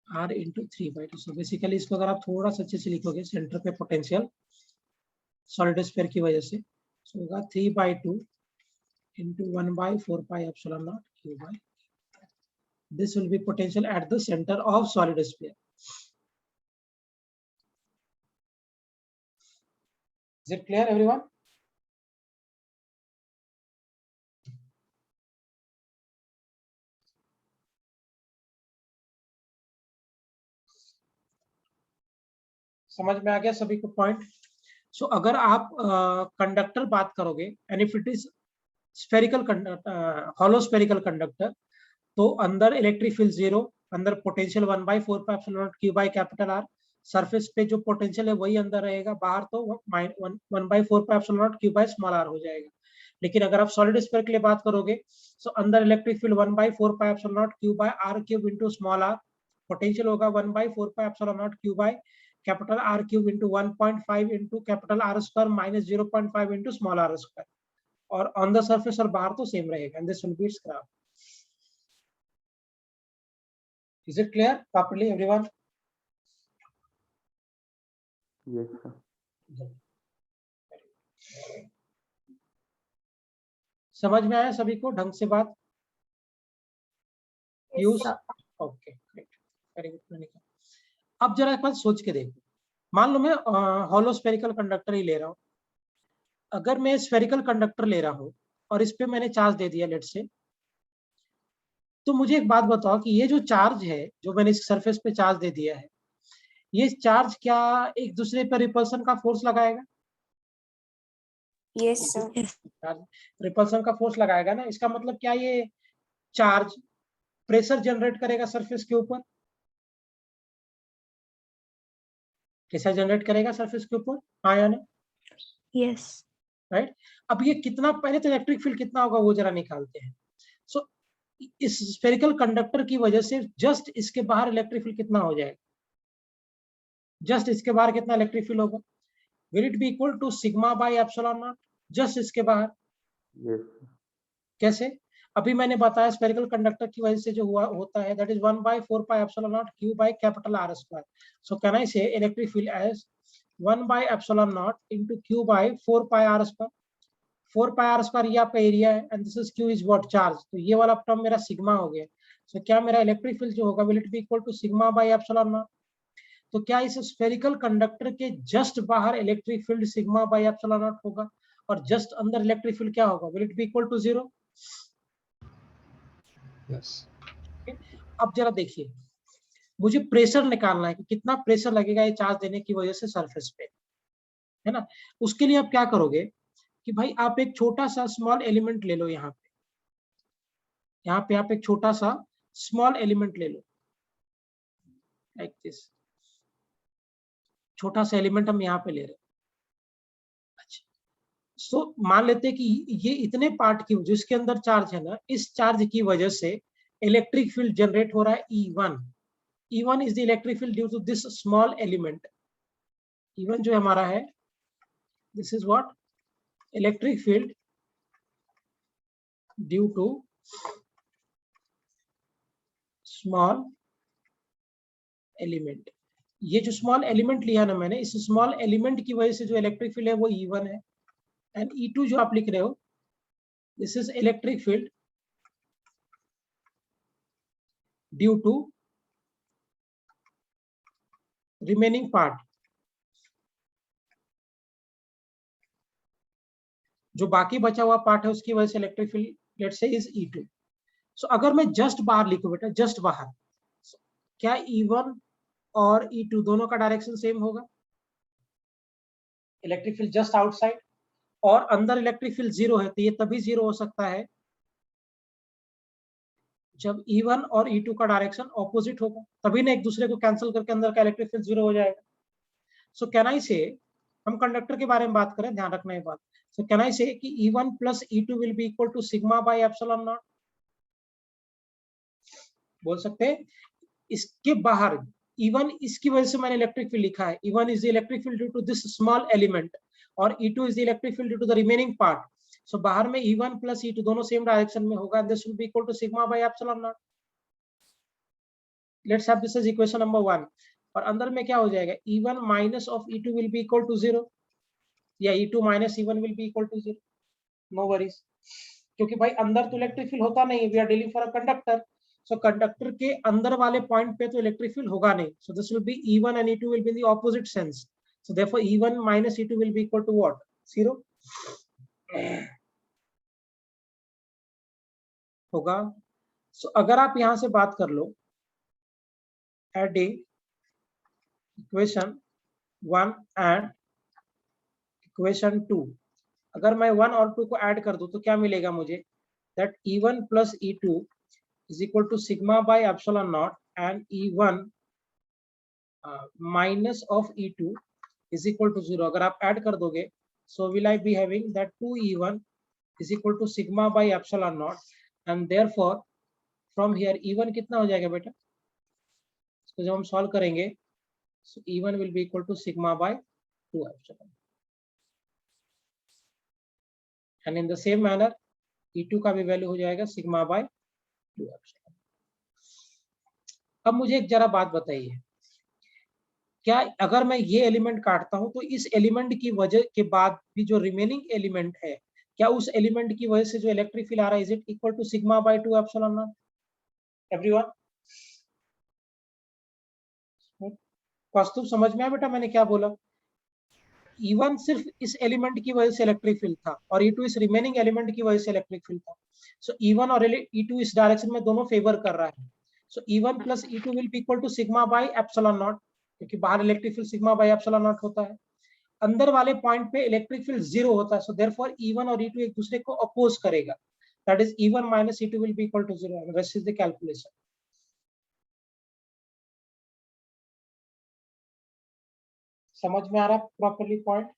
R into 3/2। So basically इसको अगर आप थोड़ा सा अच्छे से लिखोगे, सेंटर पे पोटेंशियल सॉलिड स्फीयर की वजह से, सो होगा 3/2 into 1/4πε0 q by, this will be potential at the center of solid sphere. Is it clear everyone? समझ में आ गया सभी को पॉइंट? सो अगर आप कंडक्टर बात करोगे, and if it is spherical conductor, hollow spherical conductor, तो अंदर इलेक्ट्रिक फील्ड 0, अंदर potential 1/4πε0 q by capital R, surface पे जो पोटेंशियल है वही अंदर रहेगा, बाहर तो 1/4πε0 क्यू बाय स्मॉल आर हो जाएगा। लेकिन अगर आप सॉलिड स्फीयर के लिए बात करोगे, तो अंदर electric field 1/4πε0 q by r cube into small r, potential होगा 1/4πε0 q by capital R cube into 1.5 into capital R square minus 0.5 into small r square, और ऑन द सरफेस और बाहर तो सेम रहेगा। And this will be its graph. Is it clear properly everyone? Yes, sir. समझ में आया सभी को ढंग से बात? Use? Okay, great, very good. अब जरा एक बात सोच के देखो, मान लो मैं हॉलो स्फेरिकल कंडक्टर ही ले रहा हूँ। अगर मैं स्फेरिकल कंडक्टर ले रहा हूँ और इस पे मैंने चार्ज दे दिया लेट से, तो मुझे एक बात बताओ कि ये जो चार्ज है, जो मैंने इस सरफेस पे चार्ज दे दिया है, ये चार्ज क्या एक दूसरे पर रिपल्सन का फोर्स लगाएगा? Yes sir. रिपल्सन का फोर्स लगाएगा ना। इसका मतलब क्या ये चार्ज प्रेशर जनरेट करेगा सरफेस के ऊपर? प्रेशर जनरेट करेगा सरफेस के ऊपर, हाँ या नहीं? यस। राइट। अब ये कितना, पहले तो इलेक्ट्रिक फील्ड कितना होगा वो जरा निकालते हैं। सो इस स्फेरिकल कंडक्टर की वजह से जस्ट इसके बाहर इलेक्ट्रिक फील्ड कितना हो जाएगा? जस्ट इसके बाहर कितना इलेक्ट्रिक फील्ड होगा? Will it be equal to sigma by epsilon naught, just इसके बाहर। Yes. कैसे? अभी मैंने बताया स्फेरिकल कंडक्टर की वजह से जो हुआ होता है, that is 1/4πε0 q by capital R square. So can I say electric field as 1/ε0 into q by 4πr square. 4πr square ये आपका एरिया है, and this is q is what, charge. तो ये वाला टर्म मेरा सिग्मा हो गया। सो क्या मेरा इलेक्ट्रिक फील्ड जो होगा, will it be equal to sigma by epsilon naught. तो क्या इस स्फेरिकल कंडक्टर के जस्ट बाहर electric field sigma by epsilon naught होगा, और जस्ट अंदर इलेक्ट्रिक फील्ड क्या होगा, will it be equal to 0? Yes. अब जरा देखिए, मुझे प्रेशर निकालना है कि कितना प्रेशर लगेगा ये चार्ज देने की वजह से सरफेस पे, है ना। उसके लिए आप क्या करोगे कि भाई आप एक छोटा सा स्मॉल एलिमेंट ले लो यहाँ पे, यहाँ पे आप एक छोटा सा स्मॉल एलिमेंट ले लो, लाइक दिस, छोटा सा एलिमेंट हम यहाँ पे ले रहे हैं। अच्छा, सो मान लेते हैं कि ये इतने पार्ट की जो इसके अंदर चार्ज है ना, इस चार्ज की वजह से इलेक्ट्रिक फील्ड जनरेट हो रहा है E1। E1 is the electric field due to this small element. E1 जो हमारा है, this is what, electric field due to small element. ये जो स्मॉल एलिमेंट लिया ना मैंने, इस स्मॉल एलिमेंट की वजह से जो इलेक्ट्रिक फील्ड है वो E1 है। एंड E2 जो आप लिख रहे हो, this is electric field due to remaining part. जो बाकी बचा हुआ पार्ट है उसकी वजह से electric field let's say is E2। So अगर मैं जस्ट बाहर लिखूं बेटा, जस्ट बाहर, क्या E1 और E2 दोनों का डायरेक्शन सेम होगा? इलेक्ट्रिक फील्ड जस्ट आउटसाइड, और अंदर इलेक्ट्रिक फील्ड 0 है, तो ये तभी 0 हो सकता है जब E1 और E2 का डायरेक्शन ऑपोजिट होगा, तभी ना एक दूसरे को कैंसिल करके अंदर का इलेक्ट्रिक फील्ड 0 हो जाएगा। सो कैन आई से, हम कंडक्टर के बारे में बात करें, ध्यान रखना ये बात। सो कैन आई से कि E1 plus E2 will be equal to sigma by epsilon naught. बोल सकते हैं इसके बाहर E1, इसकी वजह से मैंने इलेक्ट्रिक फील्ड लिखा है, E1 is the electric field due to this small element, और E2 is the electric field due to the remaining part. So बाहर में E1 प्लस E2 दोनों सेम डायरेक्शन में होगा, this will be equal to sigma by epsilon naught. Let's have this as equation number 1। और अंदर में क्या हो जाएगा, E1 minus of E2 will be equal to 0, या E2 minus E1 will be equal to 0। No worries, क्योंकि भाई अंदर तो इलेक्ट्रिक फील्ड होता नहीं है, we are dealing for a conductor. So conductor के अंदर वाले पॉइंट पे तो इलेक्ट्रिक फील्ड होगा नहीं, so this will be E1 and E2 will be in the opposite sense, so therefore E1 minus E2 will be equal to what, 0 होगा। So अगर आप यहां से बात कर लो, एडिंग इक्वेशन 1 एंड इक्वेशन 2, अगर मैं 1 और 2 को ऐड कर दूं तो क्या मिलेगा मुझे, that E1 plus E2 is equal to sigma by epsilon naught, and E1 minus of E2 is equal to 0। अगर आप ऐड कर दोगे, so will I be having that 2E1 is equal to sigma by epsilon naught, and therefore from here E1 कितना हो जाएगा बेटा, इसको जब हम सॉल्व करेंगे, so E1 will be equal to sigma by 2 epsilon, and in the same manner E2 का भी वैल्यू हो जाएगा sigma by 2 epsilon। अब मुझे एक जरा बात बताइए, क्या अगर मैं ये एलिमेंट काटता हूं तो इस एलिमेंट की वजह के बाद भी जो रिमेनिंग एलिमेंट है, क्या उस एलिमेंट की वजह से जो इलेक्ट्रिक फील्ड आ रहा है, is it equal to sigma by 2 epsilon naught? Everyone, Kaustubh समझ में आया बेटा मैंने क्या बोला? E1 सिर्फ इस एलिमेंट की वजह से इलेक्ट्रिक फील्ड था, और E2 इस रिमेनिंग एलिमेंट की वजह से इलेक्ट्रिक फील्ड था। सो E1 और E2 इस डायरेक्शन में दोनों फेवर कर रहा है, so E1 plus E2 will be equal to sigma by epsilon naught, क्योंकि बाहर electric field sigma by epsilon naught होता है, अंदर वाले पॉइंट पे इलेक्ट्रिक फील्ड 0 होता है, सो देयरफॉर E1 और E2 एक दूसरे को अपोज करेगा, that is E1 minus E2 will be equal to 0, and this is the calculation. समझ में आ रहा प्रॉपर्ली पॉइंट?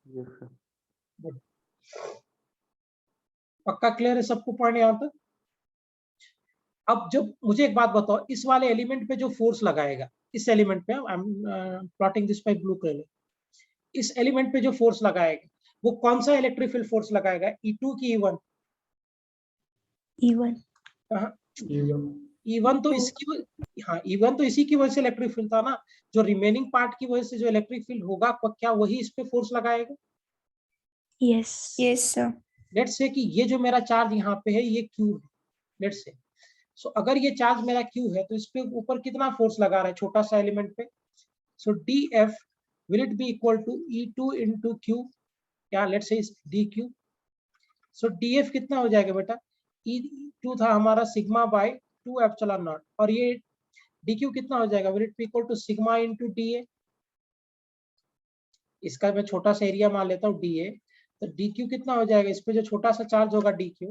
Yes, sir. पक्का क्लियर है सबको पॉइंट यहाँ तक? अब जब मुझे एक बात बताओ, इस वाले एलिमेंट पे जो फोर्स लगाएगा, इस एलिमेंट पे, I am plotting this by blue colour, इस एलिमेंट पे जो फोर्स लगाएगा वो कौन सा इलेक्ट्रिक फील्ड फोर्स लगाएगा, E2 की E1? E1। E1 तो इसकी, हाँ E1 तो इसी की वजह से इलेक्ट्रिक फील्ड था ना, जो रिमेनिंग पार्ट की वजह से जो इलेक्ट्रिक फील्ड होगा, क्या वही इस पे फोर्स लगाएगा? Yes yes sir. Let's say कि ये जो मेरा चार्ज यहाँ पे है ये Q है, लेट्स से, सो अगर ये चार्ज मेरा Q है तो इस पे ऊपर कितना फोर्स लगा रहा है छोटा सा एलिमेंट पे, सो DF will it be equal to E2 into Q, क्या let's say DQ, so DF कितना हो जाएगा बेटा, E2 था हमारा सिग्मा बाय 2 एप्सिलॉन नॉट, और ये DQ कितना हो जाएगा, will it be equal to sigma into DA, इसका मैं छोटा सा एरिया मान लेता हूँ dA, तो dq कितना हो जाएगा, इस पे जो छोटा सा चार्ज होगा dq,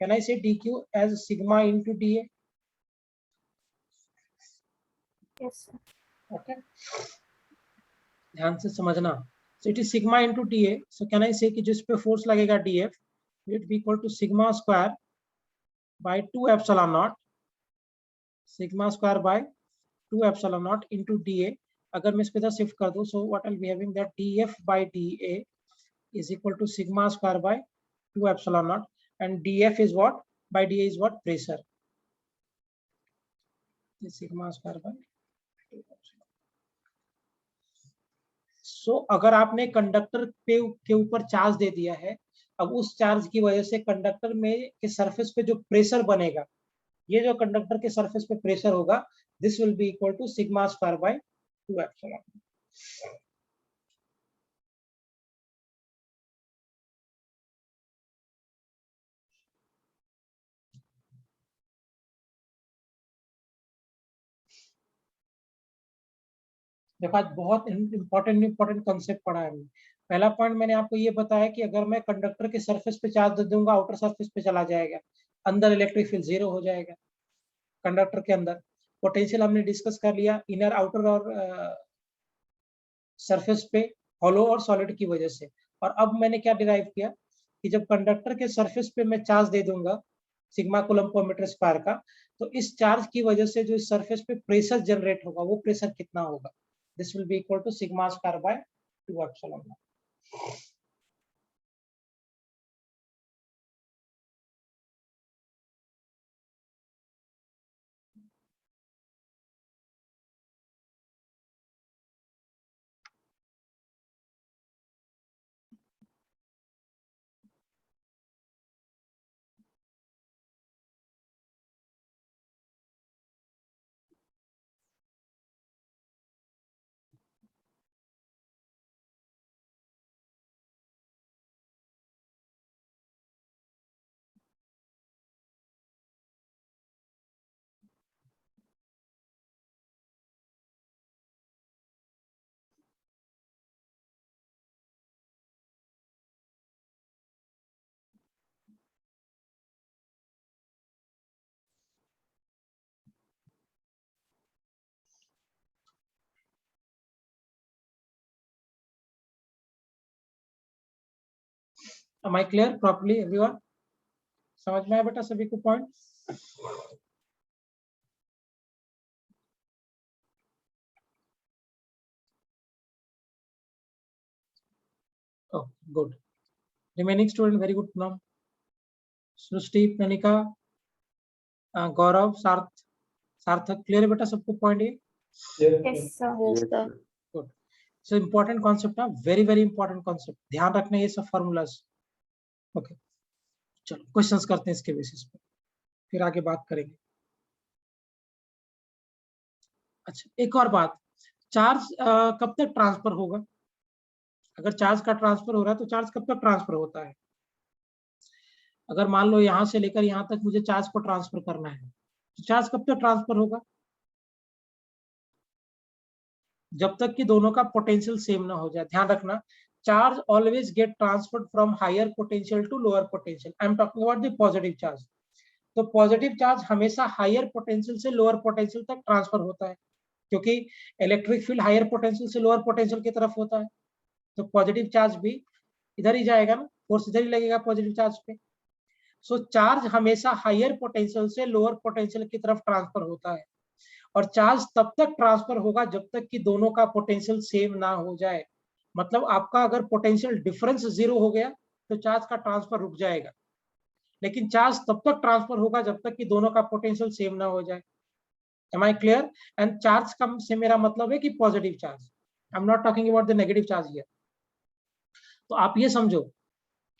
can I say dq as sigma into dA? Yes sir. Okay, ध्यान से समझना। So it is sigma into dA, so can I say कि जिस पे फोर्स लगेगा dF, it be equal to sigma square by 2 epsilon naught, sigma square by 2 epsilon naught into dA। अगर मैं इसको इधर शिफ्ट कर दूं, so what I be having that dF by dA is equal to sigma square by 2 epsilon naught, and dF is what, by dA is what, pressure. This sigma square by 2 epsilon. So अगर आपने conductor पे के ऊपर charge दे दिया है, अब उस charge की वजह से कंडक्टर में के सरफेस पे जो प्रेशर बनेगा, ये जो कंडक्टर के सरफेस पे प्रेशर होगा, this will be equal to sigma square by 2 epsilon. देखो आज बहुत इंपॉर्टेंट कंसेप्ट पढ़ा है हमने। पहला पॉइंट मैंने आपको ये बताया कि अगर मैं कंडक्टर के सरफेस पे चार्ज दे दूंगा, आउटर सरफेस पे चला जाएगा, अंदर इलेक्ट्रिक फील्ड 0 हो जाएगा। कंडक्टर के अंदर पोटेंशियल हमने डिस्कस कर लिया, इनर आउटर और सरफेस पे, हॉलो और सॉलिड की वजह से। और अब मैंने क्या डिराइव किया कि जब कंडक्टर के सरफेस पे मैं चार्ज दे दूंगा सिग्मा कूलम्ब पर मीटर स्क्वायर का, तो इस चार्ज की वजह से जो इस सरफेस पे प्रेशर जनरेट होगा, वो प्रेशर कितना होगा? This will be equal to sigma square by 2 epsilon naught. Am I clear properly everyone? समझ में आया बेटा सभी को point? Oh, good. Remaining student, very good. Now, सृष्टि, प्रणिका, गौरव, सार्थक, क्लियर है बेटा सबको पॉइंट ये? Yes sir. Good. So important concept है, वेरी इंपॉर्टेंट कॉन्सेप्ट, ध्यान रखना ये सब फॉर्मूलाज. ओके, चलो क्वेश्चंस करते हैं इसके बेसिस पे, फिर आगे बात करेंगे. अच्छा, एक और बात, चार्ज कब तक ट्रांसफर होगा? अगर चार्ज का ट्रांसफर हो रहा है तो चार्ज कब तक ट्रांसफर होता है? अगर मान लो यहां से लेकर यहां तक मुझे चार्ज को ट्रांसफर करना है, तो चार्ज कब तक ट्रांसफर होगा? जब तक कि दोनों का पोटेंशियल सेम ना हो जाए. ध्यान रखना, charge always get transferred from higher potential to lower potential. I am talking about the positive charge. तो पॉजिटिव चार्ज हमेशा हायर पोटेंशियल से लोअर पोटेंशियल तक ट्रांसफर होता है, क्योंकि इलेक्ट्रिक फील्ड हायर पोटेंशियल से लोअर पोटेंशियल की तरफ होता है. तो पॉजिटिव चार्ज भी इधर ही जाएगा ना, फोर्स इधर ही लगेगा पॉजिटिव चार्ज पे. सो चार्ज हमेशा हायर पोटेंशियल से लोअर पोटेंशियल की तरफ ट्रांसफर होता है, और चार्ज तब तक ट्रांसफर होगा जब तक कि दोनों का पोटेंशियल सेम ना हो जाए. मतलब आपका अगर पोटेंशियल डिफरेंस 0 हो गया तो चार्ज का ट्रांसफर रुक जाएगा, लेकिन चार्ज तब तक ट्रांसफर होगा जब तक कि दोनों का पोटेंशियल सेम ना हो जाए. Am I clear? And charge कम से मेरा मतलब है कि positive charge. I am not talking about the negative charge here. तो आप ये समझो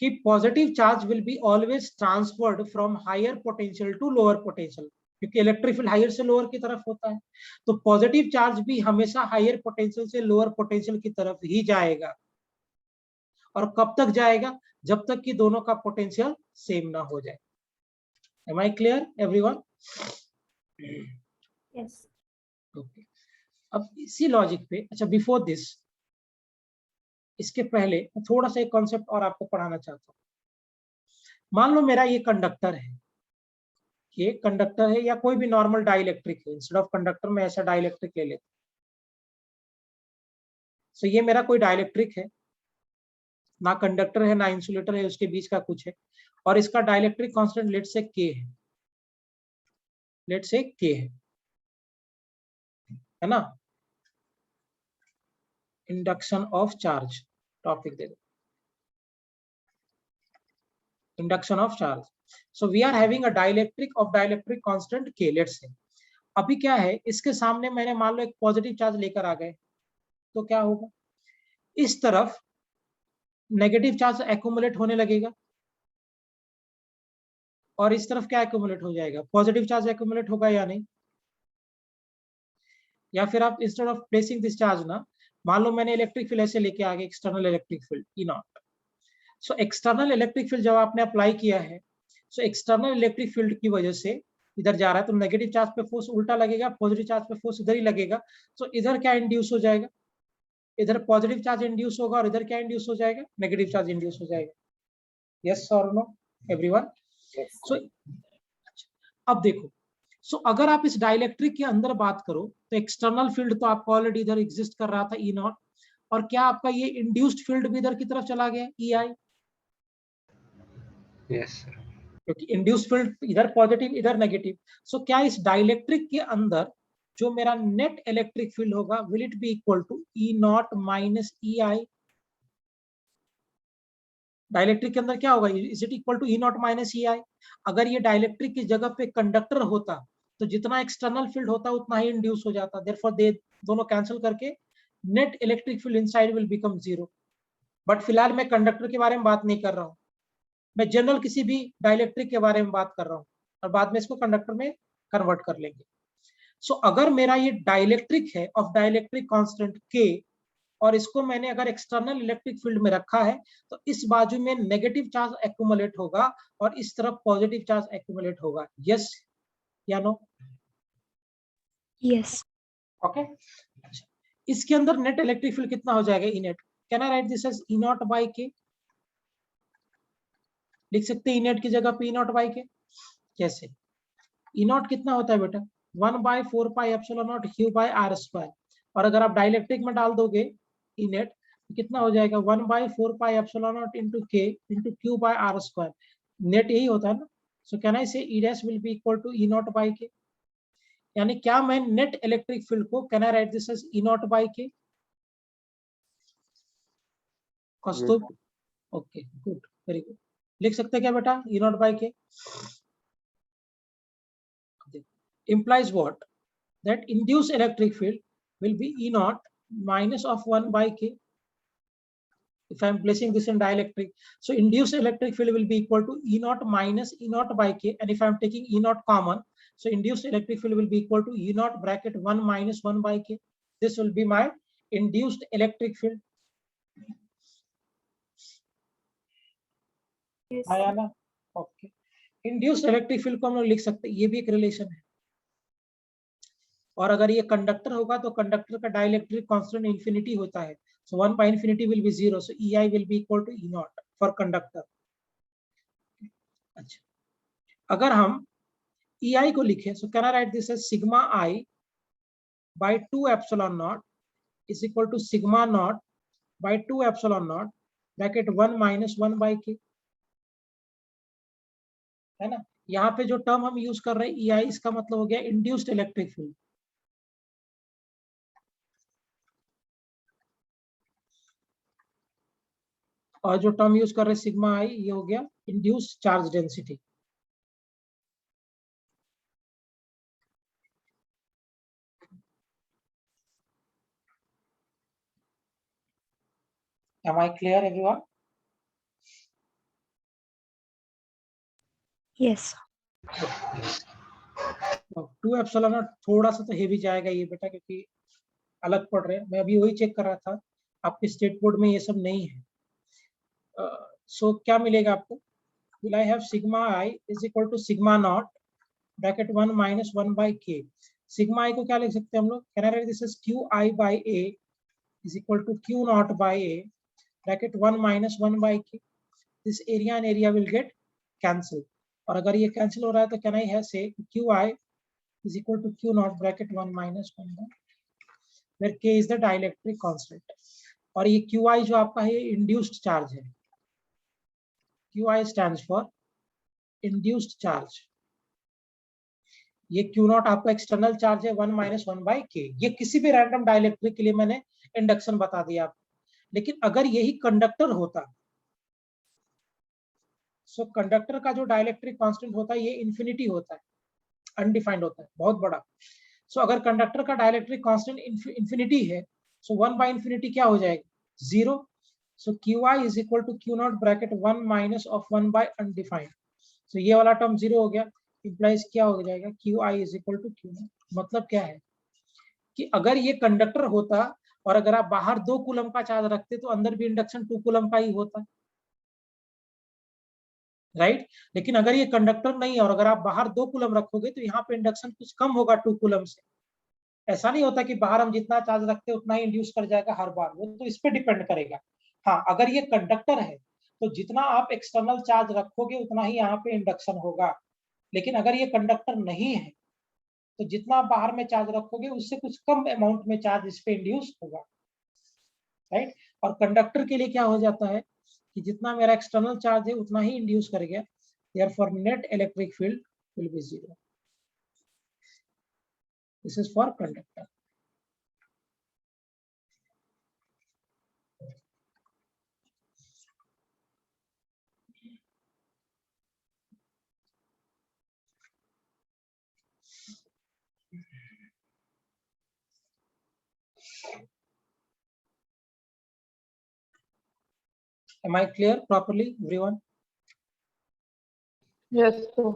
कि positive charge will be always transferred from higher potential to lower potential, क्योंकि इलेक्ट्रिक फील्ड हायर से लोअर की तरफ होता है. तो पॉजिटिव चार्ज भी हमेशा हायर पोटेंशियल से लोअर पोटेंशियल की तरफ ही जाएगा. और कब तक जाएगा? जब तक कि दोनों का पोटेंशियल सेम ना हो जाए. Am I clear everyone? Yes. Okay, अब इसी लॉजिक पे, अच्छा बिफोर दिस इसके पहले मैं थोड़ा सा एक कॉन्सेप्ट और आपको पढ़ाना चाहता हूँ। मान लो मेरा ये कंडक्टर है, ये कंडक्टर है या कोई भी नॉर्मल डाइलेक्ट्रिक है, इंस्टेड ऑफ कंडक्टर में ऐसा डाइलेक्ट्रिक ले लेते। सो ये मेरा कोई डाइलेक्ट्रिक है, ना कंडक्टर है ना इंसुलेटर है, उसके बीच का कुछ है, और इसका डाइलेक्ट्रिक कांस्टेंट लेट से के है, लेट से के है ना। इंडक्शन ऑफ चार्ज टॉपिक दे दो, induction of charge. So we are having a dielectric of dielectric constant के, लेट्स से। अभी क्या है, इसके सामने मैंने मान लो एक पॉजिटिव चार्ज लेकर आ गए, तो क्या होगा, इस तरफ नेगेटिव चार्ज एक्यूमुलेट होने लगेगा और इस तरफ क्या एक्यूमुलेट हो जाएगा, पॉजिटिव चार्ज एक्यूमुलेट होगा या नहीं। या फिर आप instead of placing this charge ना, मान लो मैंने इलेक्ट्रिक फील्ड ऐसे लेके आ गए, external electric field E not. So external electric field जब आपने अप्लाई किया है, सो एक्सटर्नल इलेक्ट्रिक फील्ड की वजह से इधर जा रहा है, तो नेगेटिव चार्ज पे फोर्स उल्टा लगेगा, पॉजिटिव चार्ज पे फोर्स इधर ही लगेगा। सो इधर क्या इंड्यूस हो जाएगा, इधर पॉजिटिव चार्ज इंड्यूस होगा और इधर क्या इंड्यूस हो जाएगा, नेगेटिव चार्ज इंड्यूस हो जाएगा। यस और नो एवरीवन। सो अब देखो, सो अगर आप इस डाइलेक्ट्रिक के अंदर बात करो तो एक्सटर्नल फील्ड तो आपका ऑलरेडी इधर एग्जिस्ट कर रहा था ई नॉट, और क्या आपका ये इंड्यूस्ड फील्ड भी इधर की तरफ चला गया ई आई। Yes, sir. क्योंकि इंड्यूस्ड फील्ड इधर पॉजिटिव इधर नेगेटिव। सो क्या इस डाइलेक्ट्रिक के अंदर जो मेरा नेट इलेक्ट्रिक फील्ड होगा, will it be equal to E naught minus E I. Dielectric के अंदर क्या होगा, is it equal to E naught minus E I. अगर ये डाइलेक्ट्रिक की जगह पे कंडक्टर होता तो जितना एक्सटर्नल फील्ड होता उतना ही इंड्यूस हो जाता, देयरफॉर दे दोनों कैंसिल करके net electric field inside will become zero. But फिलहाल मैं कंडक्टर के बारे में बात नहीं कर रहा हूँ, मैं जनरल किसी भी डाइलेक्ट्रिक के बारे में बात कर रहा हूँ, और बाद में इसको कंडक्टर में कन्वर्ट कर लेंगे। सो अगर मेरा ये डाइलेक्ट्रिक है ऑफ डाइलेक्ट्रिक कांस्टेंट के, और इसको मैंने अगर एक्सटर्नल इलेक्ट्रिक फील्ड में रखा है, तो इस बाजू में नेगेटिव चार्ज एक्यूमुलेट होगा और इस तरफ पॉजिटिव चार्ज एक्यूमुलेट होगा। यस या नो? यस। ओके। इसके अंदर नेट इलेक्ट्रिक फील्ड कितना हो जाएगा, E net. Can I write this as E naught by K? लिख सकते हैं ई नेट की जगह पे ई नॉट बाई के। कैसे? ई नॉट कितना होता है बेटा, 1/4 pi epsilon naught Q by are square. और अगर आप डाइलेक्ट्रिक में डाल दोगे ई नेट तो कितना हो जाएगा, 1/4 pi epsilon naught into K into q by are square. Net यही होता है ना। So can I say E dash will be equal to E naught by K. यानी क्या मैं नेट इलेक्ट्रिक फील्ड को, can I write this as E naught by K? Kaustubh? Okay good, very good. लिख सकते हैं क्या बेटा, E naught by K? implies what, that induced electric field will be E naught minus of 1 by K. If I am placing this in dielectric, so induced electric field will be equal to E naught minus E naught by K, and if I am taking E naught common, so induced electric field will be equal to E naught bracket 1 minus 1 by K. This will be my induced electric field. Yes. आया ना? Okay. Induced electric field को हम लोग लिख सकते हैं, ये भी एक रिलेशन है। और अगर ये कंडक्टर होगा तो कंडक्टर का डाइलेक्ट्रिक कांस्टेंट इंफिनिटी होता है, सो 1 by infinity will be 0, so EI will be equal to E naught for conductor. अच्छा, अगर हम EI को लिखें, so can I write this as sigma I by 2 epsilon naught is equal to sigma naught by 2 epsilon naught bracket 1 minus 1 by K, है ना। यहाँ पे जो टर्म हम यूज कर रहे हैं EI, इसका मतलब हो गया इंड्यूस्ड इलेक्ट्रिक फील्ड। और जो टर्म यूज कर रहे हैं सिग्मा आई, ये हो गया induce charge density. Am I clear everyone? Yes. 2 epsilon not थोड़ा सा तो हेवी जाएगा ये बेटा, क्योंकि अलग पढ़ रहे हैं। मैं अभी वही चेक कर रहा था, आपके स्टेट बोर्ड में ये सब नहीं है। सो क्या मिलेगा आपको, will I have sigma I is equal to sigma naught bracket 1 minus 1 by K. Sigma I को क्या लिख सकते हैं हम लोग, can I write this as Q I by A is equal to Q naught by A bracket 1 minus 1 by K, this area and area will get cancel, और अगर ये कैंसिल हो रहा है तो can I say Q I is equal to Q naught bracket 1 minus 1 by, where K is the dielectric constant, और ये QI जो आपका है इंड्यूस्ड चार्ज है, QI stands for induced charge, ये Q नॉट आपका एक्सटर्नल चार्ज है 1 minus 1 by के, ये किसी भी रैंडम डाइलेक्ट्रिक के लिए मैंने इंडक्शन बता दिया आपको। लेकिन अगर यही कंडक्टर होता, सो कंडक्टर का जो डाइलेक्ट्रिक कांस्टेंट होता है ये इंफिनिटी होता है, अनडिफाइंड होता है, बहुत बड़ा। सो अगर कंडक्टर का डाइलेक्ट्रिक कांस्टेंट इंफिनिटी है, सो 1 बाई इंफिनिटी क्या हो जाएगा, 0। So QI is equal to Q naught bracket 1 minus of 1 by undefined, so ये वाला टर्म 0 हो गया, इंप्लाइज क्या हो जाएगा, QI is equal to Q naught. मतलब क्या है कि अगर ये कंडक्टर होता और अगर आप बाहर 2 कूलम का चार्ज रखते तो अंदर भी इंडक्शन 2 कूलम का ही होता, राइट। लेकिन अगर ये कंडक्टर नहीं है और अगर आप बाहर 2 कूलम रखोगे तो यहाँ पे इंडक्शन कुछ कम होगा 2 कूलम से। ऐसा नहीं होता कि बाहर हम जितना चार्ज रखते हैं उतना ही इंड्यूस कर जाएगा हर बार, वो तो इस पे डिपेंड करेगा। हाँ, अगर ये कंडक्टर है तो जितना आप एक्सटर्नल चार्ज रखोगे उतना ही यहाँ पे इंडक्शन होगा, लेकिन अगर ये कंडक्टर नहीं है तो जितना आप बाहर में चार्ज रखोगे उससे कुछ कम अमाउंट में चार्ज इस पे इंड्यूस होगा, राइट। और कंडक्टर के लिए क्या हो जाता है कि जितना मेरा एक्सटर्नल चार्ज है उतना ही इंड्यूस कर गया, therefore net electric field will be 0. This is for conductor. Am I clear properly, everyone? Yes, sir.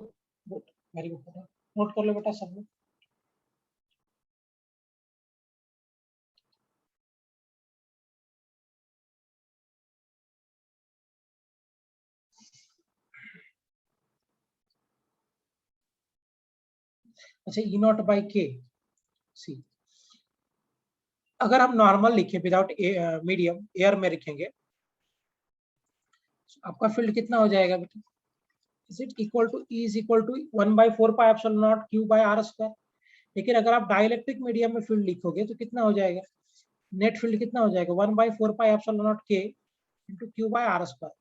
Good, very good. Note कर लो बेटा सब लोग। अच्छा, E नॉट बाई के, सी अगर हम नॉर्मल लिखे विदाउट मीडियम एयर में लिखेंगे आपका फील्ड कितना हो जाएगा बेटा, is it equal to E is equal to 1 by 4 pi epsilon not Q by R square. लेकिन अगर आप डाइलेक्ट्रिक मीडियम में फील्ड लिखोगे तो कितना हो जाएगा, नेट फील्ड कितना हो जाएगा 1 by 4 pi epsilon naught K into Q by R square.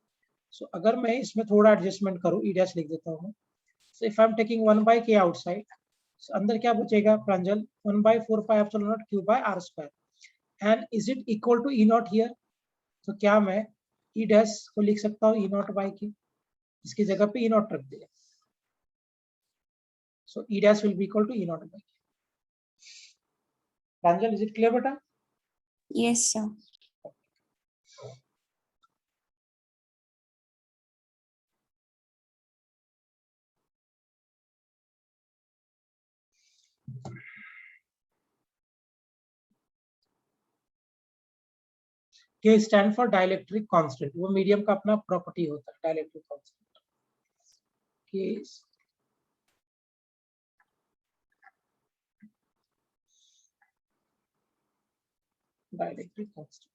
So अगर मैं इसमें थोड़ा एडजस्टमेंट करूँ, E डैश लिख देता हूँ। So if I am taking 1 by K outside, अंदर क्या बचेगा Pranjal, 1 by 4 pi epsilon not Q by R square, and is it equal to E naught here. तो क्या मैं E डैश को लिख सकता हूँ E नॉट बाई K, इसकी जगह पे E नॉट रख दिया, so E dash will be equal to E naught by K. Pranjal, is it clear beta? Yes, sir. K stand for dielectric constant, वो मीडियम का अपना प्रॉपर्टी होता है dielectric constant. K is dielectric constant.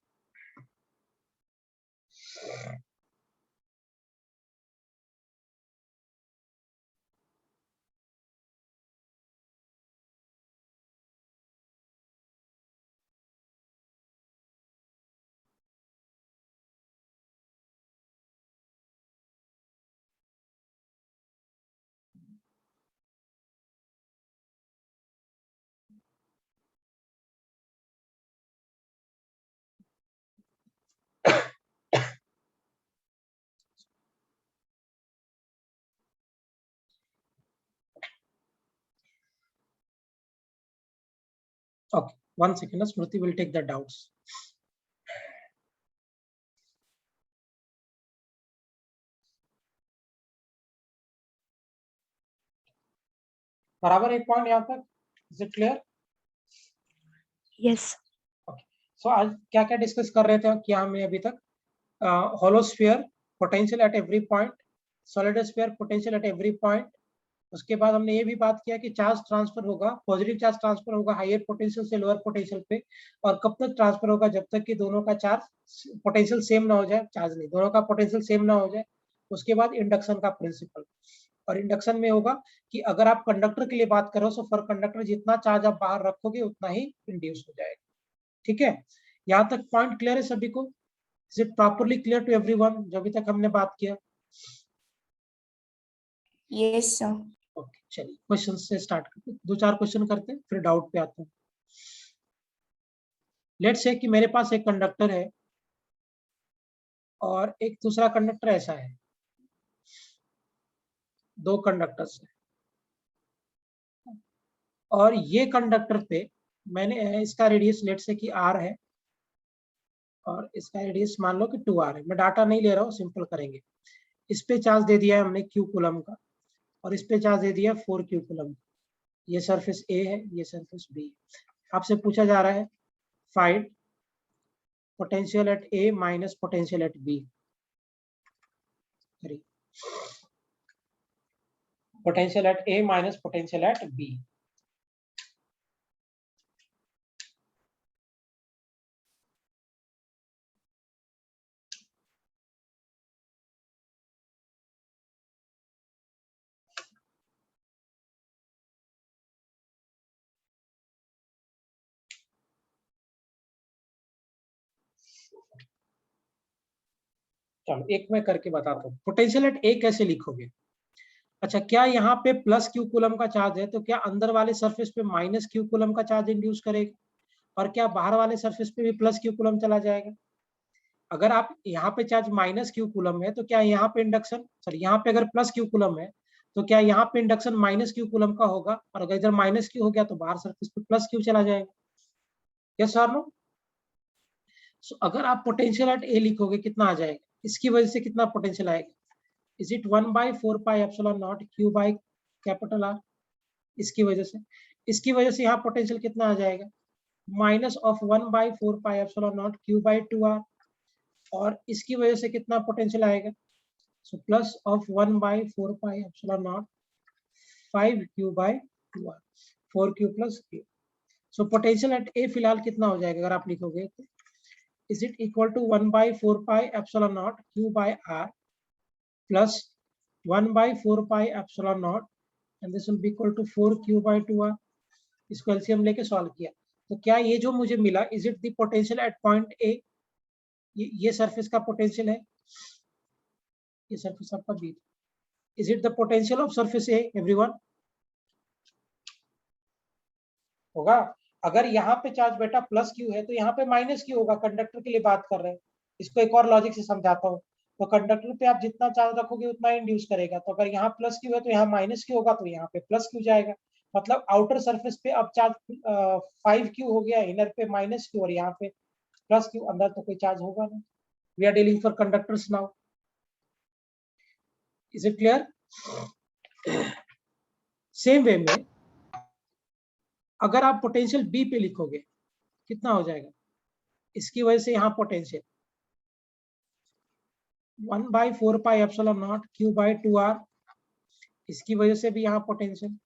Okay, 1 second, Smriti will take the doubts. बराबर एक point यहाँ तक, is it clear? Yes. Okay, so आज क्या क्या डिस्कस कर रहे थे क्या हमने अभी तक, hollow sphere potential at every point, solid sphere potential at every point, उसके बाद हमने ये भी बात किया कि चार्ज ट्रांसफर होगा, पॉजिटिव चार्ज ट्रांसफर होगा हायर पोटेंशियल से लोअर पोटेंशियल पे, और कब तक ट्रांसफर होगा, जब तक कि दोनों का चार्ज पोटेंशियल सेम ना हो जाए, चार्ज नहीं, दोनों का पोटेंशियल सेम ना हो जाए। उसके बाद इंडक्शन का प्रिंसिपल, और इंडक्शन में होगा कि अगर आप कंडक्टर के लिए बात करो तो फॉर कंडक्टर जितना चार्ज आप बाहर रखोगे उतना ही इंड्यूस हो जाएगा। ठीक है, यहाँ तक पॉइंट क्लियर है सभी को? Is it properly clear to everyone जो अभी तक हमने बात किया? Yes sir. ओके, चलिए क्वेश्चन से स्टार्ट करते हैं, 2-4 क्वेश्चन करते हैं फिर डाउट पे आते हैं। लेट्स से कि मेरे पास एक कंडक्टर है और एक दूसरा कंडक्टर ऐसा है, 2 कंडक्टर्स है, और ये कंडक्टर पे मैंने इसका रेडियस लेट से कि r है और इसका रेडियस मान लो कि 2r है। मैं डाटा नहीं ले रहा हूँ, सिंपल करेंगे। इस पे चार्ज दे दिया है हमने q कूलम का, और इस पे चार्ज दे दिया 4q कूलम का। ये सरफेस A है, ये सरफेस B है। आपसे पूछा जा रहा है find potential at A minus potential eight B। Potential at A minus potential eight B। चलो एक मैं करके बताता हूँ। पोटेंशियल एट A कैसे लिखोगे? अच्छा, क्या यहाँ पे प्लस q कूलम का चार्ज है तो क्या अंदर वाले सरफेस पे माइनस q कूलम का चार्ज इंड्यूस करेगा, और क्या बाहर वाले सरफेस पे भी प्लस q कूलम चला जाएगा? अगर आप यहाँ पे चार्ज माइनस q कूलम है तो क्या यहाँ पे इंडक्शन, सॉरी यहाँ पे अगर प्लस q कूलम है तो क्या यहाँ पे इंडक्शन माइनस q कूलम का होगा, और अगर इधर माइनस q हो गया तो बाहर सरफेस पे प्लस q चला जाएगा। यस और नो? सो अगर आप पोटेंशियल एट A लिखोगे कितना आ जाएगा, इसकी वजह से कितना पोटेंशियल आएगा? Is it 1/4 pi epsilon not q by capital R। इसकी वजह से यहाँ पोटेंशियल कितना आ जाएगा? Minus of 1/4 pi epsilon not q by 2r, और इसकी वजह से कितना पोटेंशियल आएगा? So plus of 1/4 pi epsilon naught 5q by 2r, 4q plus q। So potential at A फिलहाल कितना हो जाएगा अगर आप लिखोगे तो? Is it equal to 1/4 pi epsilon not q by r plus 1/4 pi epsilon naught, and this will be equal to 4q by 2r। इसको LCM लेके सॉल्व किया तो क्या ये जो मुझे मिला, is it the potential at point A? ये सरफेस का पोटेंशियल है, ये सरफेस आपका B। Is it the potential of surface A everyone? होगा। अगर यहाँ पे चार्ज बेटा प्लस क्यू है तो यहाँ पे माइनस क्यू होगा, कंडक्टर के लिए बात कर रहे हैं। इसको एक और लॉजिक से समझाता हूँ। तो कंडक्टर पे आप जितना चार्ज रखोगे उतना इंड्यूस करेगा, तो अगर यहाँ प्लस क्यू है तो यहाँ माइनस क्यू होगा, तो यहाँ पे प्लस क्यू जाएगा। मतलब आउटर सरफेस पे अब चार्ज 5q हो गया, इनर पे माइनस क्यू और यहाँ पे प्लस क्यू, अंदर तो कोई चार्ज होगा नहीं। We are dealing for conductors now. Is it clear? Same way में अगर आप पोटेंशियल B पे लिखोगे कितना हो जाएगा? इसकी वजह से यहाँ potential 1/4 pi epsilon not q by 2r, इसकी वजह से भी यहाँ potential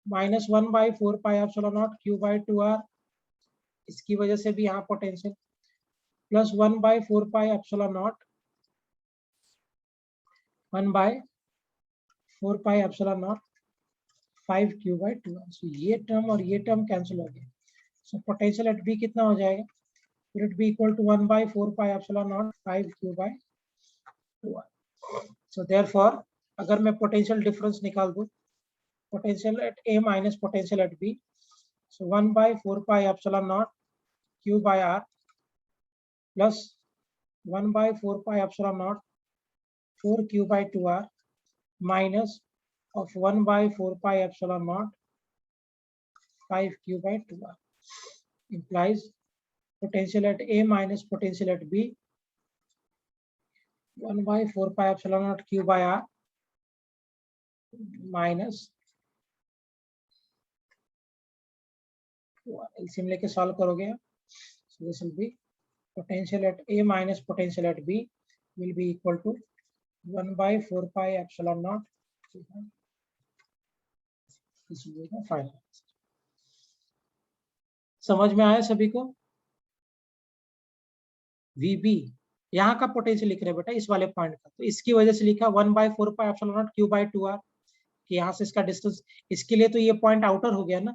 minus 1/4 pi epsilon not q by 2r, इसकी वजह से भी यहाँ potential plus 1/4 pi epsilon not 1/4 pi epsilon naught 5q by 2r। सो ये टर्म और ये टर्म कैंसिल हो गया। सो पोटेंशियल एट B कितना हो जाएगा? Will it be equal to 1/4 pi epsilon naught 5q by 2r? So therefore, अगर मैं पोटेंशियल डिफरेंस निकाल दूं, potential at A minus potential eight B, so 1/4 pi epsilon naught q by r plus 1/4 pi epsilon naught 4q by 2r minus of 1/4 pi epsilon naught 5q by 2r implies potential at A minus potential at B 1/4 pi epsilon naught q by r minus LCM लेके solve करोगे, so this will be potential at A minus potential at B will be equal to 1/4 pi epsilon naught This will be the final answer. समझ में आया सभी को? VB यहाँ का potential लिख रहे हैं बेटा इस वाले पॉइंट का, तो इसकी वजह से लिखा 1/4 epsilon not Q by 2R कि यहाँ से इसका डिस्टेंस, इसके लिए तो ये पॉइंट आउटर हो गया ना,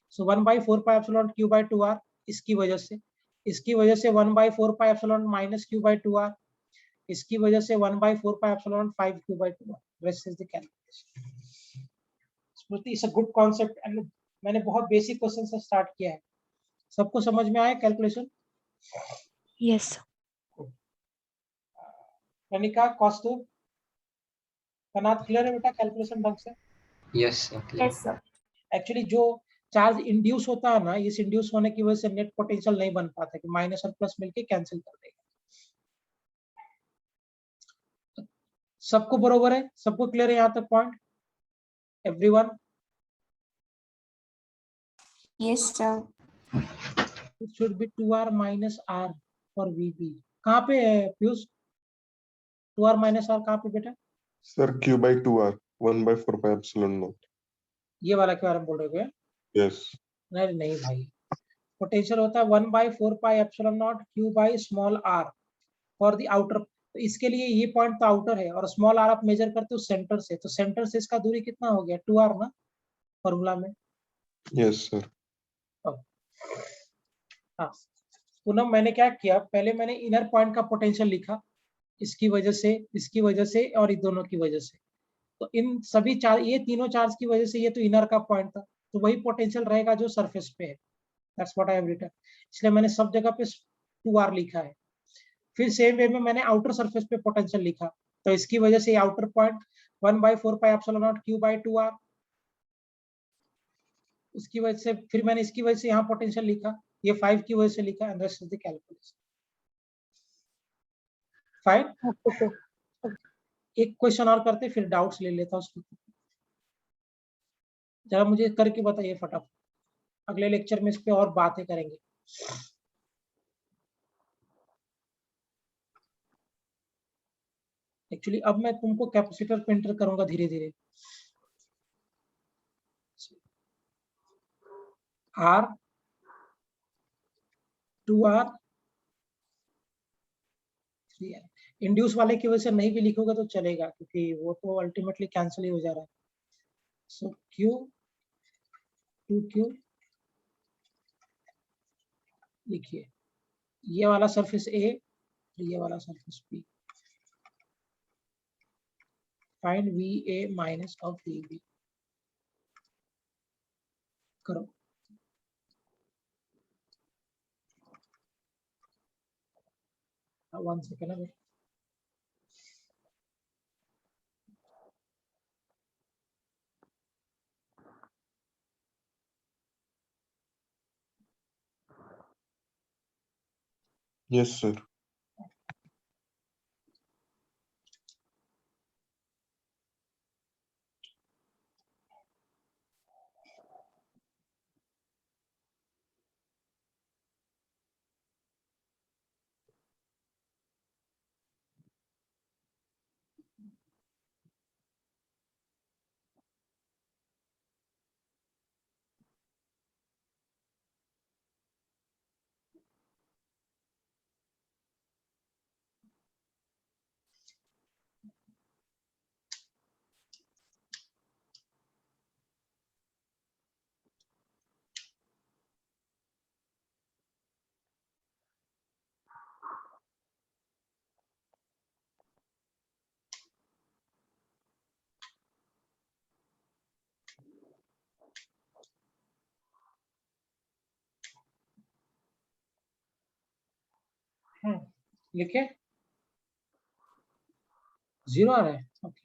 सो 1/4 epsilon not Q by 2R इसकी वजह से 1/4 epsilon minus Q by 2R, इसकी वजह से 1/4 epsilon naught 5Q by 2R. Rest is the calculation. Smriti it's a good concept and मैंने बहुत बेसिक क्वेश्चन से स्टार्ट किया है. सबको समझ में आया कैलकुलेशन? यस कनिका, कौस्तुभ, कनाथ, क्लियर है बेटा कैलकुलेशन ढंग से? Yes, sir. Clear. Yes sir. Actually जो चार्ज इंड्यूस होता है ना, इस इंड्यूस होने की वजह से नेट पोटेंशियल नहीं बन पाता कि माइनस और प्लस मिलके कैंसिल कर देगा. सबको बरोबर है? सबको क्लियर है यहाँ तक point? Everyone? Yes sir. It should be 2R minus R for VB. कहाँ पे है पीयूष? 2R minus R कहाँ पे बेटा? Sir, Q by 2R, 1/4 epsilon naught. ये वाला के बारे में बोल रहे हो? Yes. नहीं नहीं भाई, पोटेंशियल होता है 1/4 epsilon not Q by small r for the outer. तो इसके लिए ये पॉइंट तो आउटर है और स्मॉल r आप मेजर करते हो सेंटर से, तो सेंटर से इसका दूरी कितना हो गया? 2R ना फॉर्मूला में. Yes, sir. हाँ, पूनम मैंने क्या किया, पहले मैंने इनर पॉइंट का पोटेंशियल लिखा, इसकी वजह से, इसकी वजह से और इन दोनों की वजह से. तो इन सभी चार्ज, ये तीनों चार्ज की वजह से ये तो इनर का पॉइंट था, तो वही पोटेंशियल रहेगा जो सरफेस पे है. That's what I have written. इसलिए मैंने सब जगह पे 2R लिखा है. फिर सेम वे में मैंने आउटर सरफेस पे पोटेंशियल लिखा, तो इसकी वजह से outer point 1/4 epsilon not Q by 2R. उसकी वजह से फिर मैंने इसकी वजह से यहाँ पोटेंशियल लिखा, ये 5 की वजह से लिखा. And rest is the calculation. Fine. एक क्वेश्चन और करते फिर डाउट्स ले लेता हूँ. जरा मुझे करके बताइए फटाफट, अगले लेक्चर में इस पे और बातें करेंगे. एक्चुअली अब मैं तुमको कैपेसिटर पे एंटर करूंगा धीरे धीरे. R 2R 3R. इंड्यूस वाले की वजह से नहीं भी लिखोगे तो चलेगा, क्योंकि वो तो अल्टीमेटली कैंसिल ही हो जा रहा है. सो Q 2Q लिखिए, ये वाला सरफेस A, ये वाला surface B. Find VA minus of VB. करो. वन सेकेंड है. Yes, sir. लिखे 0 आ रहा है. ओके,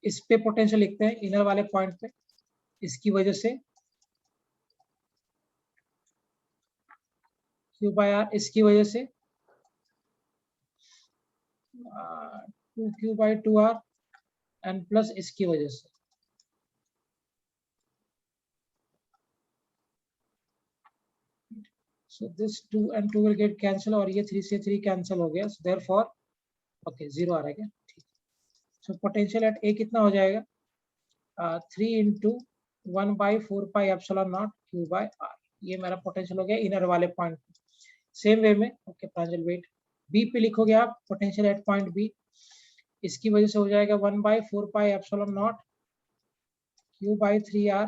इस पे पोटेंशियल लिखते हैं इनर वाले पॉइंट पे, इसकी वजह से Q by R, इसकी वजह से 2Q by 2R and plus इसकी वजह से. So this 2 and 2 will get cancel और ये 3 से 3 cancel हो गया. So therefore, okay, 0 आ रहा है क्या? ठीक. So potential at A कितना हो जाएगा? 3 into 1/4πε0 Q/r। ये मेरा पोटेंशियल हो गया इनर वाले पॉइंट। सेम वे में ओके प्रांजल वेट, बी पे लिखोगे आप पोटेंशियल एट पॉइंट बी, इसकी वजह से हो जाएगा 1/4πε0 Q/3r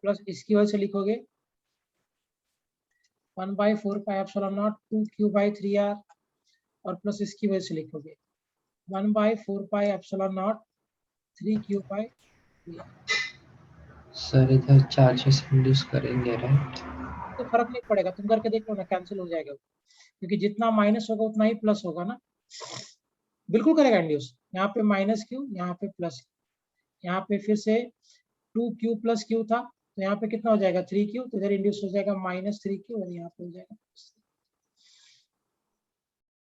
प्लस इसकी वजह से लिखोगे 1/4πε0 2Q/3r और प्लस इसकी वजह से लिखोगे 1/4πε0 3Q/3r। सर इधर चार्जेस इंड्यूस करेंगे राइट? तो फर्क नहीं पड़ेगा, तुम करके देख लो ना, कैंसिल हो जाएगा क्योंकि जितना माइनस होगा उतना ही प्लस होगा ना। बिल्कुल करेगा इंड्यूस, यहाँ पे माइनस क्यू, यहाँ पे प्लस, यहाँ पे फिर से 2Q + Q था तो यहाँ पे कितना हो जाएगा 3Q, तो इधर इंड्यूस हो जाएगा -3Q और यहाँ पे हो जाएगा।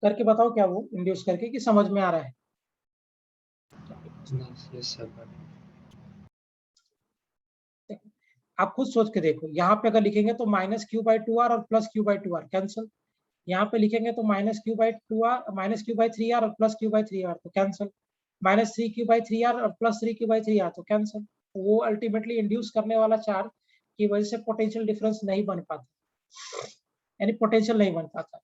करके बताओ क्या वो इंड्यूस करके कि समझ में आ रहा है? Yes sir. आप खुद सोच के देखो, यहाँ पे अगर लिखेंगे तो -Q/2r और +Q/2r कैंसिल, यहाँ पे लिखेंगे तो -Q/2r -Q/3r और +Q/3r तो कैंसिल, -3Q/3r और +3Q/3r तो कैंसिल। तो वो अल्टीमेटली इंड्यूस करने वाला चार्ज की वजह से पोटेंशियल डिफरेंस नहीं बन पाता, यानी पोटेंशियल नहीं बन पाता।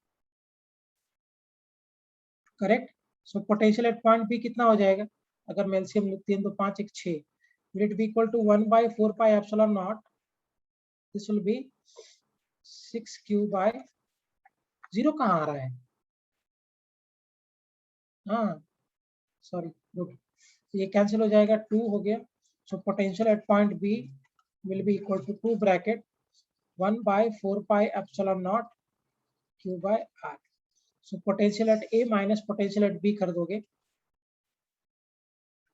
Correct. So potential at point B कितना हो जाएगा, अगर मैं एलसीएम लिखते हैं तो 5 1 6, will it be equal to 1/4πε0, this will be 6Q/0 कहाँ आ रहा है, हाँ सॉरी गुड, ये कैंसिल हो जाएगा, 2 हो गया। So potential at point B will be equal to 2 bracket 1/4πε0 Q/r। So potential at A minus potential at B कर दोगे,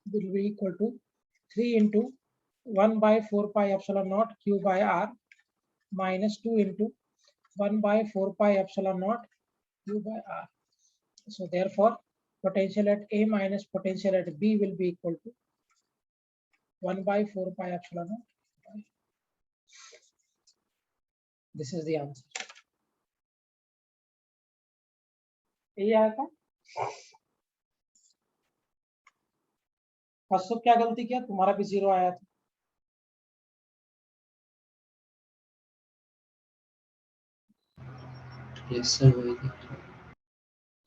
will be equal to 3 into 1/4πε0 Q/r minus 2 into 1/4πε0 Q/r. So therefore potential at A minus potential at B will be equal to 1/4πε0. This is the answer. यही आया था। First क्या गलती किया, तुम्हारा भी 0 आया था। यस सर वही देख रहा हूं।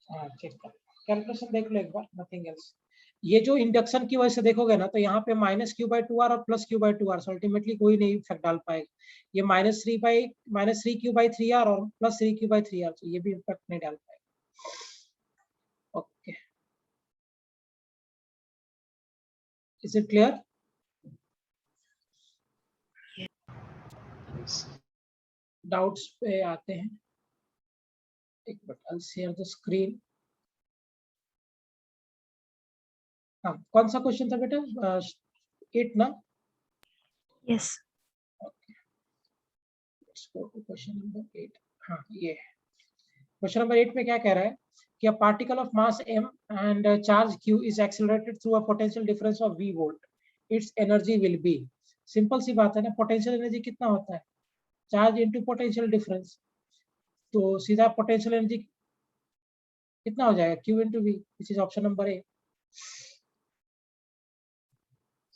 हाँ चेक कर, कैलकुलेशन देख लो एक बार, नथिंग एल्स। ये जो इंडक्शन की वजह से देखोगे ना तो यहाँ पे -Q/2r और +Q/2r, सो अल्टीमेटली कोई नहीं इफेक्ट डाल पाएगा। ये -3Q/3r और +3Q/3r, तो ये भी इफेक्ट नहीं डाल पाएगा। Okay, is it clear? Doubts पे आते हैं, एक minute, I share the screen. हाँ कौन सा क्वेश्चन था बेटा, 8 ना? Yes let's go to question number 8। हाँ ये क्वेश्चन नंबर 8 में क्या कह रहा है कि a particle of mass m and charge q is accelerated through a potential difference of v volt, its energy will be। Simple सी बात है ना, पोटेंशियल एनर्जी कितना होता है, चार्ज इनटू पोटेंशियल डिफरेंस, तो सीधा पोटेंशियल एनर्जी कितना हो जाएगा, q into v, this is option number A.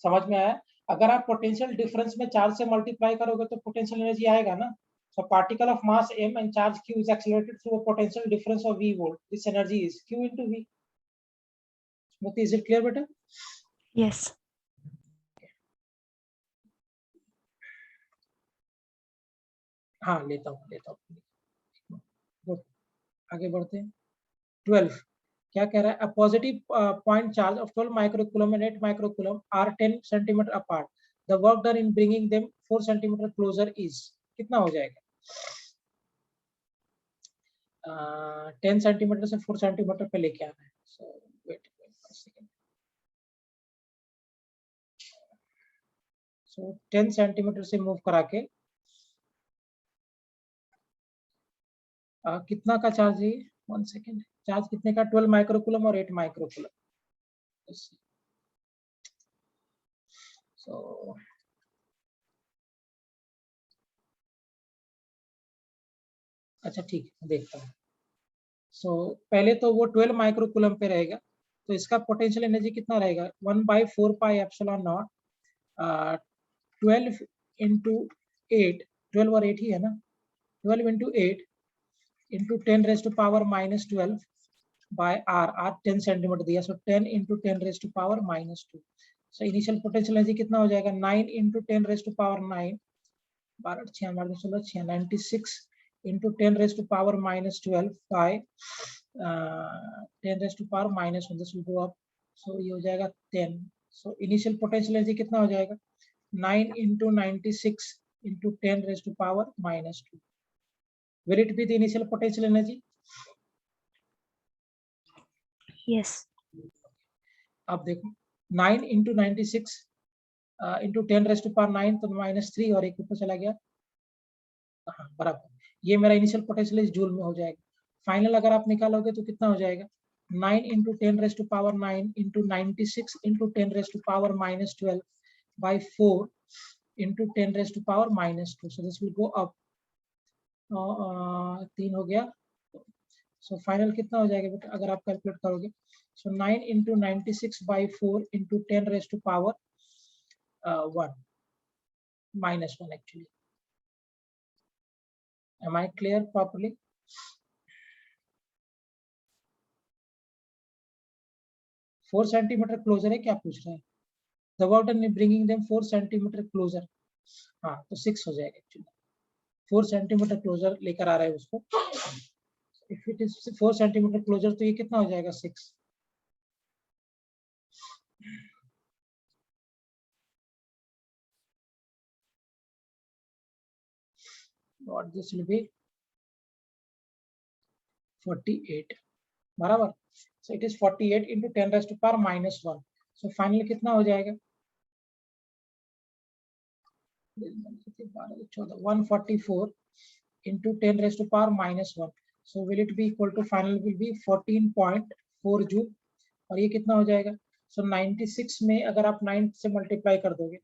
समझ में आया? अगर आप पोटेंशियल डिफरेंस में चार्ज से मल्टीप्लाई करोगे तो पोटेंशियल एनर्जी आएगा ना। So particle of mass m and charge q is accelerated through a potential difference of v volt. This energy is q into v. Smriti, is it clear, beta? Yes हाँ लेता हूँ good, आगे बढ़ते हैं। 12 क्या कह रहा है, a positive point charge of 12 microcoulomb and 8 microcoulomb are 10 centimeter apart. The work done in bringing them 4 centimeter closer is, कितना हो जाएगा? 10 सेंटीमीटर से 4 सेंटीमीटर पे लेके आना है। सो वेट सेकंड, सो 10 सेंटीमीटर से मूव करा के कितना का चार्ज है, 1 सेकंड, चार्ज कितने का, 12 माइक्रोकूलम और 8 माइक्रोकूलम। सो अच्छा ठीक है, देखता हूँ। सो पहले तो वो 12 माइक्रोकूलम पे रहेगा, तो इसका पोटेंशियल एनर्जी कितना रहेगा, 1/4πε0 12 into 8, 12 और 8 ही है ना, 12 into 8 into 10 raised to power minus 12 by r 10 centimetre दिया, so 10 into 10 raised to power minus 2. So initial potential energy कितना हो जाएगा, 9 into 10 raised to power 9, 12 6 16 6 96 into 10 raised to power minus 12 by 10 raised to power minus 1. This will go up, so ये हो जाएगा 10. So initial potential energy कितना हो जाएगा, 9 into 96 into 10 raised to power minus 2. Will it be the initial potential energy? Yes. अब देखो 9 into 96 into 10 raised to power 9, तो minus 3 और एक ऊपर चला गया, हाँ बराबर, ये मेरा इनिशियल पोटेंशियल इस जूल में हो जाएगा. फाइनल अगर आप निकालोगे तो कितना हो जाएगा, 9 into 10 raised to power 9 into 96 into 10 raised to power minus 12 by 4 into 10 raised to power minus 2. So this will go up. 3 हो गया, so फाइनल कितना हो जाएगा बेटा अगर आप कैलकुलेट करोगे, so 9 into 96 by 4 into 10 raised to power 1 minus 1 actually. Am I clear properly? Four centimetre closer है, क्या पूछ रहे हैं, the warden is bringing them 4 centimetre closer, हाँ तो 6 हो जाएगा एक्चुअली, 4 सेंटीमीटर क्लोजर लेकर आ रहा है उसको. If it is 4 centimetre closer तो ये कितना हो जाएगा, 6. What this will be 48 बराबर. So it is 48 into 10 raised to power minus 1. So finally कितना हो जाएगा, 144 into 10 raised to power minus 1. So will it be equal to, final will be 14.4 joule, और ये कितना हो जाएगा, so 96 में अगर आप 9 से मल्टीप्लाई कर दोगे,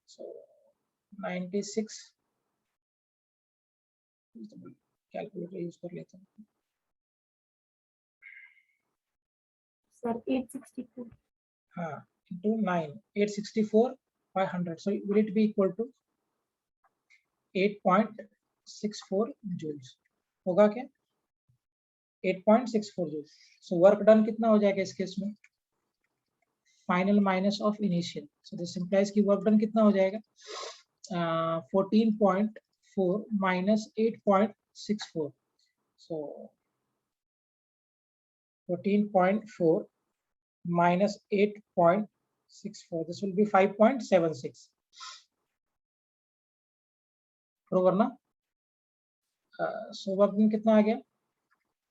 so 96 कैलकुलेटर यूज कर लेते हैं सर 864, हाँ, into 9, 864 by 100. So will it be equal to 8.64 joules? होगा क्या, 8.64 joules. So work done कितना हो जाएगा इस केस में, final minus of initial. So this implies कि work done कितना हो जाएगा, 14.4 minus 8.64. So 14.4 minus 8.64, this will be 5.76. बरोबर ना, so वर्क डन कितना आ गया,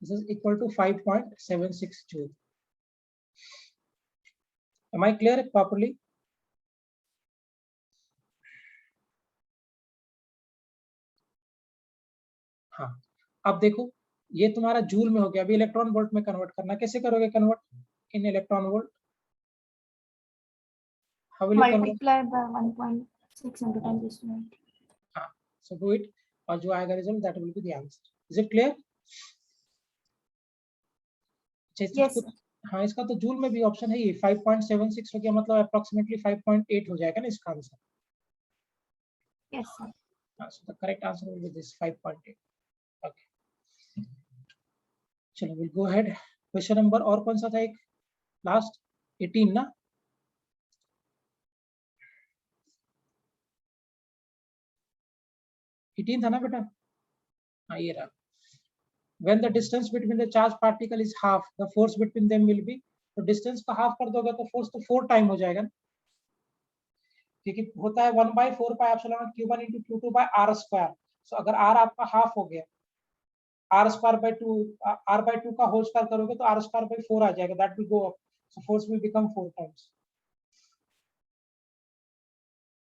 this is equal to 5.76 joule. Am I clear properly? हाँ, अब देखो ये तुम्हारा जूल में हो गया, अभी इलेक्ट्रॉन वोल्ट में कन्वर्ट करना, कैसे करोगे convert in electron volt, how will you convert? multiply by 1.6 into 10 raised to 9. हाँ, so do it, और जो आएगा result that will be the answer. Is it clear? Yes, sir. हाँ, इसका तो जूल में भी ऑप्शन है, ये 5.76 हो गया, मतलब अप्रोक्सीमेटली 5.8 हो जाएगा ना इसका answer. Yes, sir. So the correct answer will be this 5.8. Okay. चलो we'll go ahead. Question number और कौन सा था, एक लास्ट 18 ना, था ना बेटा, हाँ ये रहा. When the distance between the charged particle is half, the force between them will be, तो डिस्टेंस को हाफ कर दोगे तो फोर्स तो 4 टाइम हो जाएगा ना, क्योंकि होता है 1/4 pi epsilon q1 into q2 by r square. So अगर r आपका हाफ हो गया, r स्क्वायर by 2, r/2 का होल स्क्वायर करोगे तो r स्क्वायर by 4 आ जाएगा, that will go up, so force will become 4 times.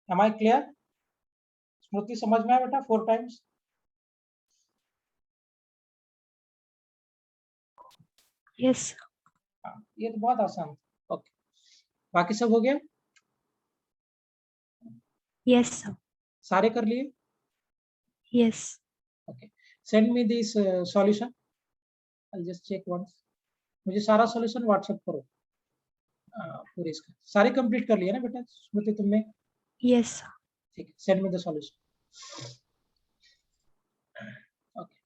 Am I clear? स्मृति समझ में आया बेटा, 4 टाइम्स. Yes. ये तो बहुत आसान. ओके, बाकी सब हो गया, Yes, sir. सारे कर लिए. Yes. Okay, send me this solution. I'll just check once. मुझे सारा सॉल्यूशन व्हाट्सएप करो, पूरे इसका सारे कंप्लीट कर लिया ना बेटा स्मृति तुमने, Yes, sir. ठीक है, send me the solution. Okay.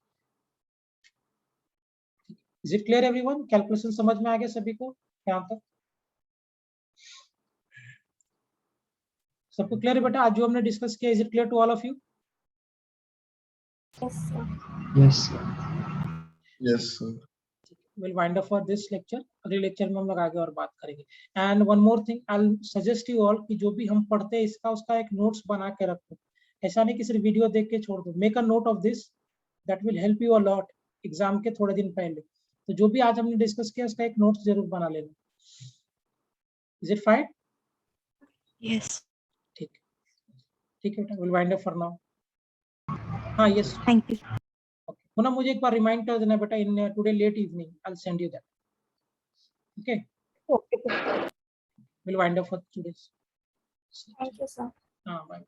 Is it clear everyone? Calculation समझ में आ गया सभी को यहाँ तक? सबको क्लियर है बेटा? आज जो हमने डिस्कस किया, is it clear to all of you? Yes, sir. Yes, sir. Yes, sir. We'll wind up for this lecture. अगले लेक्चर में हम लोग आगे और बात करेंगे. And one more thing, I'll suggest you all कि जो भी हम पढ़ते हैं इसका उसका एक नोट्स बना के रखो. ऐसा नहीं कि सिर्फ वीडियो देख के छोड़ दो. Make a note of this. That will help you a lot. Exam के थोड़े दिन पहले. तो जो भी आज हमने डिस्कस किया उसका एक नोट्स जरूर बना लेना. Is it fine? Yes. ठीक है बेटा. We'll wind up for now. हाँ, yes. Thank you. Okay. पुनः मुझे एक बार रिमाइंड कर देना बेटा. In today late evening I'll send you that. Okay. Okay, sir. We'll wind up for today's. Thank you, sir. हाँ, bye.